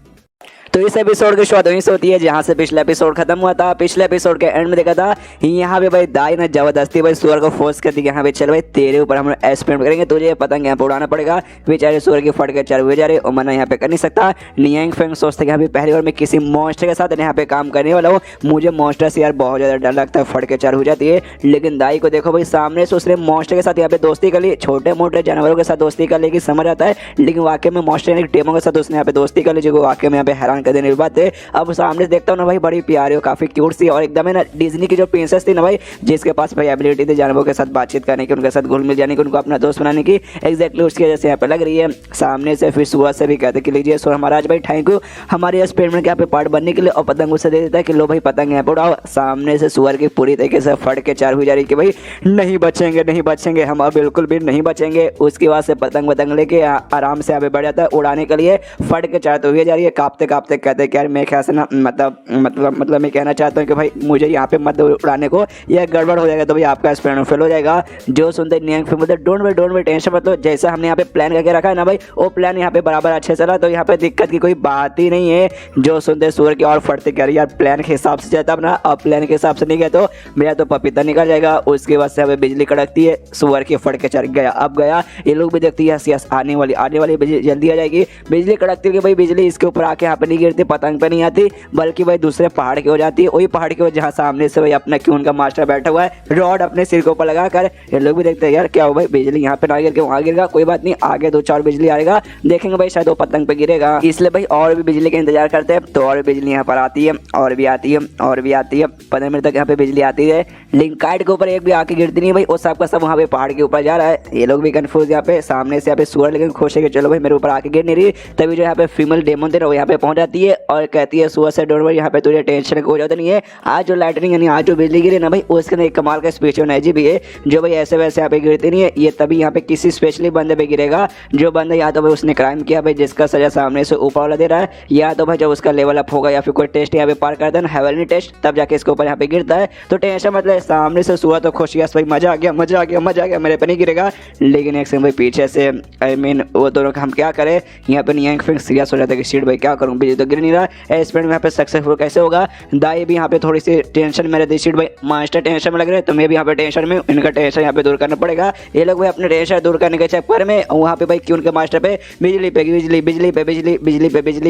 तो इस एपिसोड की शुरुआत वहीं से होती है जहाँ से पिछला एपिसोड खत्म हुआ था। पिछले एपिसोड के एंड में देखा था यहाँ पे भाई दाई ने जबरदस्ती भाई सुअर को फोर्स कर दिया, यहाँ पे चल भाई तेरे ऊपर हम एक्सपेरिमेंट करेंगे, तुझे पतंग यहाँ पे उड़ाना पड़ेगा। बेचारे सुअर की फट के चार हुए जा रहे और मना यहाँ पे कर नहीं सकता। नियांग फेंग सोचते कि यहाँ पे पहली बार मैं किसी मॉन्स्टर के साथ यहाँ पे काम करने वाला हूँ, मुझे मॉन्स्टर से यार बहुत ज़्यादा डर लगता है, फट के चार हो जाती है। लेकिन दाई को देखो भाई सामने से उसने मॉन्स्टर के साथ यहाँ पे दोस्ती कर ली, छोटे मोटे जानवरों के साथ दोस्ती कर लेगी समझ आता है, लेकिन वाकई में मॉन्स्टर यानी टेमों के साथ उसने यहाँ पे दोस्ती कर ली जो वाकई में यहाँ पे हैरान कर देने की बात है। अब सामने से देखता हूँ ना भाई, बड़ी प्यारी हो, काफी क्यूट सी और एकदम है ना डिज्नी की जो प्रिंसेस थी ना भाई, जिसके पास भाई एबिलिटी थी जानवरों के साथ बातचीत करने की, उनके साथ घुल मिल जाने की, उनको अपना दोस्त बनाने की, एग्जैक्टली उसकी वजह से यहाँ पे लग रही है। सामने से फिर सुअर से भी कहते कि लीजिए सुअर महाराज भाई थैंक यू हमारे एक्सपेरिमेंट के यहाँ पे पार्ट बनने के लिए, और पतंग उसे दे देता है कि लो भाई पतंग यहाँ पे उड़ाओ। सामने से सुअर की पूरी तरीके से फट के चार हुई जा रही कि भाई नहीं बचेंगे नहीं बचेंगे, हम अब बिल्कुल भी नहीं बचेंगे। उसके बाद से पतंग वतंग लेके आराम से यहाँ पे बढ़ जाता है उड़ाने के लिए, फट के चार तो हुई जा रही है। कांपते कांपते कहते हैं कि यार मैं ख्याल से ना मतलब मैं कहना चाहता हूँ कि भाई मुझे यहाँ पे मत उड़ाने को, यह गड़बड़ हो जाएगा तो भाई आपका एक्सपेरिमेंट फेल हो जाएगा। जो सुनते नियंग फिर बोलते डोंट वे टेंशन मतलब जैसा हमने यहाँ पे प्लान करके रखा है ना भाई, वो प्लान यहाँ पे बराबर अच्छे चला, तो यहाँ पे दिक्कत की कोई बात ही नहीं है। जो सुनते सुअर की और फटते कह रही यार प्लान के हिसाब से जाता ना, अब प्लान के हिसाब से नहीं गया तो मेरा तो पपीता निकल जाएगा। उसके बाद से हमें बिजली कड़कती है, सुअर के फट के चढ़ गया, अब गया। ये लोग भी देखती है यस आने वाली बिजली जल्दी आ जाएगी। बिजली कड़कती है भाई, बिजली इसके ऊपर आके यहाँ पे नहीं गिरती, पतंग पे नहीं आती, बल्कि भाई दूसरे पहाड़ की हो जाती है, वही पहाड़ की हो जहाँ सामने से भाई अपना क्यों उनका मास्टर बैठा हुआ है, रॉड अपने सिर के ऊपर लगा कर। ये लोग भी देखते हैं यार क्या हो भाई, बिजली यहाँ पे ना गिर के वहाँ गिरेगा, कोई बात नहीं आगे 2-4 बिजली आएगा, देखेंगे भाई शायद वो पतंग पे गिरेगा। इसलिए भाई और भी बिजली का इंतजार करते हैं, तो और बिजली यहाँ पर आती है और भी आती है और भी आती है, 15 मिनट तक यहाँ पे बिजली आती है, लेकिन काइट के ऊपर एक भी आके गिरती नहीं भाई, वो सब का सब वहाँ पे पहाड़ के ऊपर जा रहा है। ये लोग भी कंफ्यूज यहाँ पे, सामने से यहाँ पे सुअर लेकिन खुश है कि चलो भाई मेरे ऊपर आके गिर नहीं रही। तभी जो यहाँ पे फीमेल डेमन थे वो यहाँ पे पहुंच जाती है और कहती है सुअर से डोंट वरी, यहाँ पे तुझे टेंशन हो जाता नहीं है, आज जो लाइटनिंग यानी आज जो बिजली गिरी ना भाई उसके अंदर एक कमाल का स्पेशल एनर्जी भी है, जो भाई ऐसे वैसे यहाँ पे गिरती नहीं है, ये तभी यहाँ पे किसी स्पेशली बंदे पे गिरेगा जो बंदा या तो भाई उसने क्राइम किया भाई जिसका सजा सामने से ऊपर वाला दे रहा है, या तो भाई जब उसका लेवल अप होगा या फिर कोई टेस्ट यहाँ पे पार करता है ना हेवनली टेस्ट, तब जाके इसके ऊपर यहाँ पे गिरता है। तो टेंशन मतलब सामने से सुअर तो खुश भाई मजा आ गया मेरे पे नहीं गिरेगा, लेकिन एक भाई पीछे से आई मीन वो दोनों का हम क्या करें, यहाँ पे नियंग फिर सीरियस हो जाता है कि शीट भाई क्या करूँ, बिजली तो गिर नहीं रहा, एक्सपेरिमेंट यहाँ पे सक्सेसफुल कैसे होगा। दाई भी यहाँ पे थोड़ी सी टेंशन में रहती, शीट भाई मास्टर टेंशन में लग रहे हैं, तो मैं भी यहाँ पे टेंशन में, इनका टेंशन यहाँ पे दूर करना पड़ेगा। ये लोग भाई अपने टेंशन दूर करने के चक्कर में वहाँ पे भाई क्यों उनके मास्टर पे बिजली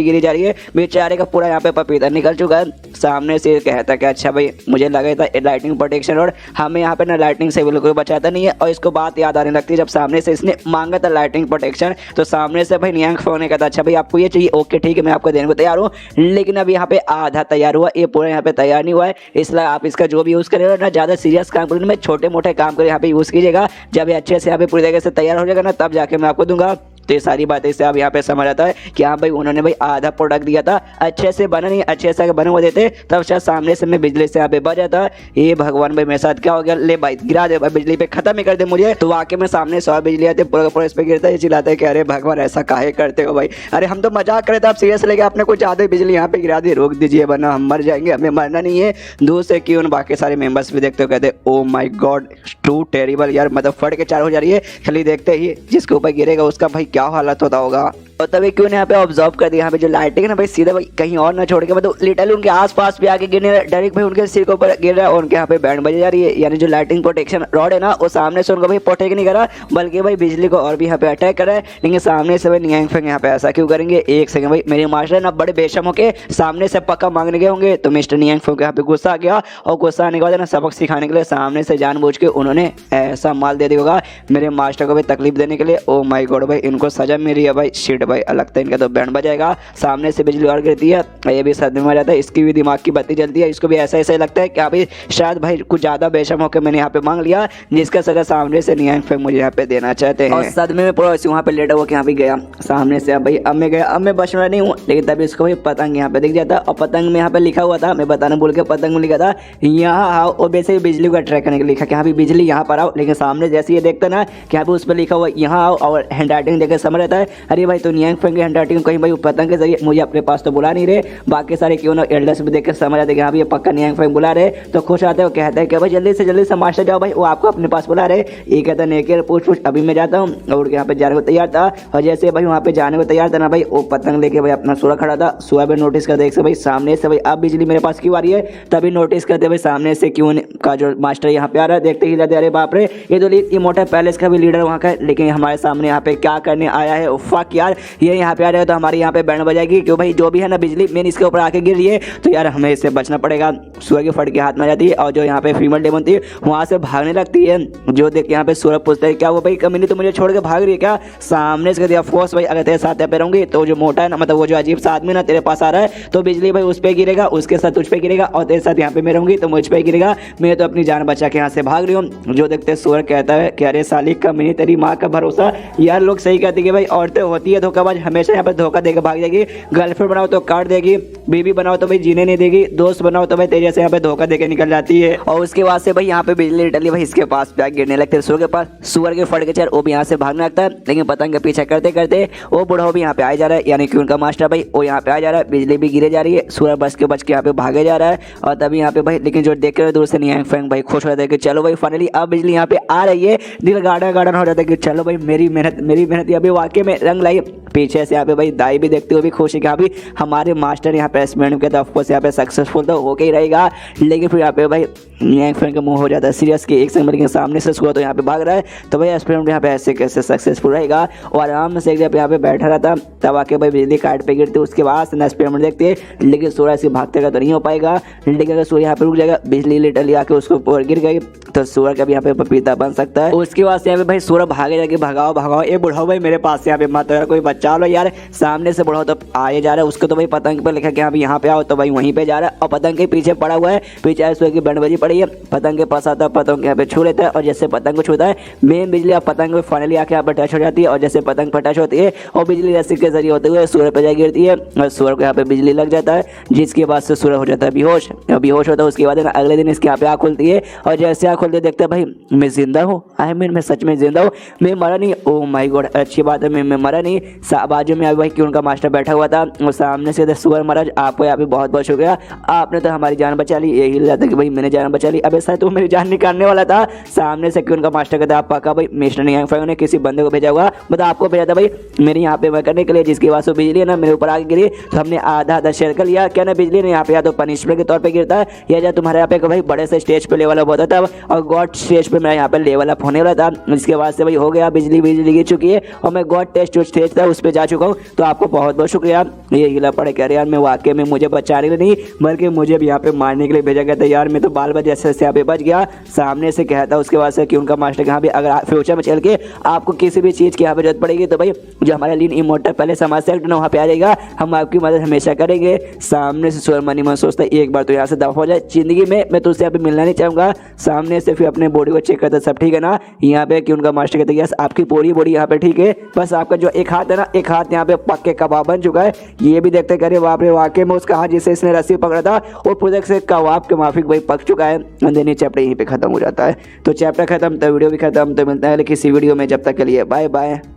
गिरी जा रही है, बेचारे का पूरा यहाँ पे पपीता निकल चुका है। सामने से कहता है कि अच्छा भाई मुझे लगा था लाइटिंग प्रोटेक्शन और हमें यहाँ पे ना लाइटिंग से बिल्कुल बचाता नहीं है, और इसको बात याद आने लगती है जब सामने से इसने मांगा था लाइटिंग प्रोटेक्शन, तो सामने से भाई नियंग फोन ने कहा अच्छा भाई आपको ये चाहिए, ओके ठीक है मैं आपको देने को तैयार हूँ, लेकिन अब यहाँ पे आधा तैयार हुआ, ये पूरा यहाँ पे तैयार नहीं हुआ है, इसलिए आप इसका जो भी यूज़ करेगा ना ज़्यादा सीरियस काम करें में छोटे मोटे काम कर यहाँ पे यूज़ कीजिएगा, जब ये अच्छे से यहाँ पे पूरी तरीके से तैयार हो जाएगा ना तब जाके मैं आपको दूंगा। तो ये सारी बातें इससे आप यहाँ पे समझ आता है कि हाँ भाई उन्होंने भाई आधा प्रोडक्ट दिया था, अच्छे से बना नहीं, अच्छे से बने हुए देते तब शायद सामने से मैं बिजली से यहाँ पे बच जाता। ये भगवान भाई मेरे साथ क्या हो गया, ले भाई गिरा दे भाई बिजली पे खत्म ही कर दे मुझे। तो वाकई में सामने 100 बिजली आती है, पूरा पूरा इस पे गिरता है, चिल्लाता है कि अरे भगवान ऐसा काहे करते हो भाई, अरे हम तो मजाक करे थे, आप सीरियस लेके आपने कुछ ज़्यादा बिजली यहाँ पे गिरा दी, रोक दीजिए वरना हम मर जाएंगे, हमें मरना नहीं है। दूर से क्यों बाकी सारे मेंबर्स भी देखते हो कहते ओ माई गॉड टू टेरिबल यार, मतलब फट के चार हो जा रही है, खाली देखते ही जिसके ऊपर गिरेगा उसका भाई क्या हालत होता होगा। और तभी क्यों ने यहाँ पे ऑब्जर्व कर दिया, यहाँ पे जो लाइटिंग है ना भाई सीधा भाई कहीं और ना छोड़ के मतलब लिटरली उनके आसपास भी आके गिरने, डायरेक्ट भाई उनके सिर के ऊपर गिर रहा है और उनके यहाँ पे बैंड बजे जा रही है, यानी जो लाइटिंग प्रोटेक्शन रॉड है ना वो सामने से उनको भाई प्रोटेक्ट नहीं करा बल्कि भाई बिजली को और भी यहाँ पे अटैक कर रहा है। लेकिन सामने से भाई नियंग फेंग यहाँ पे ऐसा क्यों करेंगे, एक सेकंड भाई मेरे मास्टर ना बड़े बेशम होके सामने से पक्का मांगने गए होंगे, तो मिस्टर नियंग फेंग यहाँ पे गुस्सा आ गया और गुस्सा आने के बाद ना सबक सिखाने के लिए सामने से जानबूझ के उन्होंने ऐसा माल दे दिया होगा मेरे मास्टर को भाई तकलीफ देने के लिए। ओ माई गॉड भाई इनको सजा मिल रही है भाई, शिट भाई लगता है इनका बैंड बजाएगा। सामने से बिजली और गिरती है, ये भी सदमे में आ जाता है, इसकी भी दिमाग की बत्ती जलती है, इसको भी ऐसा ऐसा लगता है कि अभी शायद भाई कुछ ज्यादा बेशम होकर मैंने यहाँ पे मांग लिया जिसका सजा सामने से नियंग फेंग मुझे यहाँ पे देना चाहते हैं। और सदमे में पूरा वहाँ पे लेटा हुआ यहाँ भी गया सामने से, अब भाई अब मैं गया, अब मैं बच रहा नहीं हूँ, लेकिन तभी इसको भाई पतंग यहाँ पे दिख जाता और पतंग में यहाँ पे लिखा हुआ था, मैं बताना भूल के पतंग में लिखा था यहाँ आओ, और वैसे बिजली को अट्रैक्ट करने के लिए लिखा कि हाँ भी बिजली यहाँ पर आओ, लेकिन सामने जैसे ये देखता ना कि यहाँ पे उस पर लिखा हुआ यहाँ आओ और हैंड राइटिंग देकर समझ रहता है अरे भाई तो नियंग फेंग हैंड राइटिंग कहीं भाई पतंग के जरिए मुझे अपने पास तो बुला नहीं रहे, बाकी सारे क्यों ना एल्डर्स भी देख के समझ आते कि हाँ ये पक्का नियंग फेंग बुला रहे, तो खुश आते हैं, कहते हैं कि भाई जल्दी से मास्टर जाओ भाई वो आपको अपने पास बुला रहे। ये कहता है नेकर पूछ अभी मैं जाता हूँ, और यहाँ पे जाने को तैयार था, और जैसे भाई वहाँ पे जाने को तैयार था ना भाई वो पतंग लेके भाई अपना सूरा खड़ा था। सुबह में नोटिस करते भाई सामने से भाई अब बिजली मेरे पास क्यों आ रही है, तभी नोटिस करते भाई सामने से क्यों का जो मास्टर यहाँ पे आ रहा है, देखते ही जाते अरे बाप रे ये तो इमोर्टल पैलेस का भी लीडर वहाँ का, लेकिन हमारे सामने यहाँ पे क्या करने आया है, फक यार ये यहाँ पे आ जाएगा तो हमारी यहाँ पे बैंड बजाएगी, क्यों भाई जो भी है ना बिजली मेन इसके ऊपर आके गिर रही है, तो यार हमें इससे बचना पड़ेगा। सूरज की फट के हाथ में आ जाती है और जो यहाँ पे फीमेल डेमन थी वहाँ से भागने लगती है। जो देख यहाँ पे सूरज पूछता है क्या वो भाई कमीनी तो मुझे छोड़ के भाग रही है क्या? सामने से दिया फोर्स भाई अगर तेरे साथ यहाँ पे रहूंगी तो जो मोटा है ना मतलब वो जो अजीब सा आदमी ना तेरे पास आ रहा है तो बिजली भाई उस पर गिरेगा, उसके साथ तुझ पे गिरेगा और तेरे साथ यहाँ पे मैं रहूंगी तो मुझ पे गिरेगा। मैं तो अपनी जान बचा के यहाँ से भाग रही हूँ। जो देखते सूरज कहता है कि अरे साली कमीनी तेरी माँ का भरोसा। यार लोग सही कहते कि भाई औरतें होती है धोखाबाज, हमेशा यहाँ पे धोखा देकर भाग जाएगी। गर्लफ्रेंड बनाओ तो काट देगी, बीवी बनाओ तो भाई जीने नहीं देगी, दोस्त बनाओ तो भाई तेरे से यहाँ पे धोखा देके निकल जाती है। और उसके बाद से भाई यहाँ पे बिजली डली भाई इसके पास बैग गिरने लगते हैं सूअर के पास। सूअर के फट के चल वो भी यहाँ से भागने लगता है, लेकिन पतंग के पीछे करते करते वो बूढ़ा भी यहाँ पे आ जा रहा है, यानी कि उनका मास्टर भाई वो यहाँ पे आ जा रहा है। बिजली भी गिरे जा रही है, सूअर बच के यहाँ पे भागे जा रहा है। और तभी यहाँ पे भाई लेकिन जो देख रहे दूर से नियांग फेंग भाई खुश हो जाता है कि चलो भाई फाइनली अब बिजली यहाँ पे आ रही है। दिल गार्डन हो जाता है कि चलो भाई मेरी मेहनत यहाँ पे वाकई में रंग लाई। पीछे से यहाँ पे भाई दाई भी देखते हुए भी खुश है कि हाँ भी हमारे मास्टर यहाँ पे एक्सपेरिमेंट के तरफ से यहाँ पे सक्सेसफुल तो होके ही रहेगा। लेकिन फिर यहाँ पे भाई नियांग फेंग का मुंह हो जाता है सीरियस कि एक सेकंड के सामने से सुआ तो यहाँ पे भाग रहा है, तो भाई एक्सपेरिमेंट यहाँ पे ऐसे कैसे सक्सेसफुल रहेगा। और आराम से एक जगह यहाँ पे बैठा रहता तब आके भाई बिजली काट पे गिरती, उसके बाद से एक्सपेरिमेंट देखते हैं। लेकिन सूरज से भागते का तो नहीं हो पाएगा, लेकिन अगर सूर्य यहाँ पे रुक जाएगा बिजली लिटरली आके उसके ऊपर गिर गई तो सूरज का भी यहाँ पे पपीता बन सकता है। उसके बाद से यहाँ पे भाई सूरज भागे जाके भगाओ ये बुढ़ाओ भाई मेरे पास से यहाँ पे मत यार कोई बच्चा लो यार। सामने से बुढ़ाओ तो आए जा रहा है, उसको तो भाई पतंग पे लिखा कि हाँ यहाँ पे आओ तो भाई वहीं पे जा रहा है। और पतंग के पीछे पड़ा हुआ है, पीछे सूरज की बैंड बजी पड़ी है, पतंग के पास आता है, पतंग यहाँ पे छू लेता है और जैसे पतंग को छूता है मेन बिजली अब पतंग में फाइनली आके यहाँ पे टच हो जाती है। और जैसे पतंग पर टच होती है और बिजली रस्सी के जरिए होते हुए सूरज पे जा गिरती है और सूरज को यहाँ पे बिजली लग जाता है, जिसके बाद से सूरज हो जाता है बेहोश। बेहोश होता है उसके बाद अगले दिन इसके यहाँ पे आँख खुलती है और जैसे आँख खुलते देखते भाई मैं जिंदा हूँ, आई मीन मैं सच में जिंदा हूँ, मैं मरा नहीं। ओ माय गॉड अच्छी बात है मैं मरा नहीं। बाजू में अभी भाई कि उनका मास्टर बैठा हुआ था और सामने से सूरज महाराज आपको यहाँ पे बहुत बहुत शुक्रिया, आपने तो हमारी जान बचा ली। यही लग जाता कि भाई मैंने जान बचा ली, अबे सर तू मेरी जान निकालने वाला था। सामने से कि उनका मास्टर कहता आप पक्का भाई मिस्टर नियांग फेंग ने किसी बंदे को भेजा हुआ, मतलब आपको भेजा था भाई मेरे यहाँ पे करने के लिए, जिसकी वजह से बिजली ना मेरे ऊपर आके गिरी तो हमने आधा शेयर कर लिया। क्या ना बिजली ने यहाँ पे या तो पनिशमेंट के तौर पर गिरता है या जो तुम्हारे यहाँ पे भाई बड़े से स्टेज पे लेवल अप होता था और गॉड स्टेज पे मेरा यहाँ पे लेवल अप होने वाला था। इसके बाद से भाई हो गया बिजली गिर चुकी है और मैं गॉड टेस्ट स्टेज था उस पर जा चुका हूँ, तो आपको बहुत बहुत शुक्रिया। ये हिला पड़े कह रहे यार मैं वाकई में मुझे बचाने के लिए नहीं बल्कि मुझे भी यहाँ पे मारने के लिए भेजा गया था यार, मैं तो बाल बच जैसे यहाँ पे बच गया। सामने से कहता उसके बाद से कि उनका मास्टर यहाँ पे अगर फ्यूचर में चल के आपको किसी भी चीज़ की यहाँ पे जरूरत पड़ेगी तो भाई जो हमारा लीन इमोर्टल पहले से हमारा सेलेक्ट ना वहाँ पे आ जाएगा, हम आपकी मदद हमेशा करेंगे। सामने से सूरज मन सोचता है एक बार तो यहाँ से दफा हो जाए जिंदगी में, मैं तुझसे यहाँ पे मिलना नहीं चाहूँगा। सामने से फिर अपने बॉडी को चेक करता सब ठीक है ना यहाँ पे, कि उनका मास्टर कहते यस आपकी पूरी बॉडी यहाँ पे ठीक है, बस आपका जो एक हाथ है ना एक हाथ यहाँ पे पक्के कबाब बन चुका है। ये भी देखते करे बाप रे वाकई में उसका हाथ जिससे इसने रस्सी पकड़ा था और पूरे से कबाब के माफिक भाई पक चुका है। अंदर चैप्टर यहीं पे खत्म हो जाता है। तो चैप्टर खत्म तो वीडियो भी खत्म, तो मिलता है किसी वीडियो में, जब तक के लिए बाय बाय।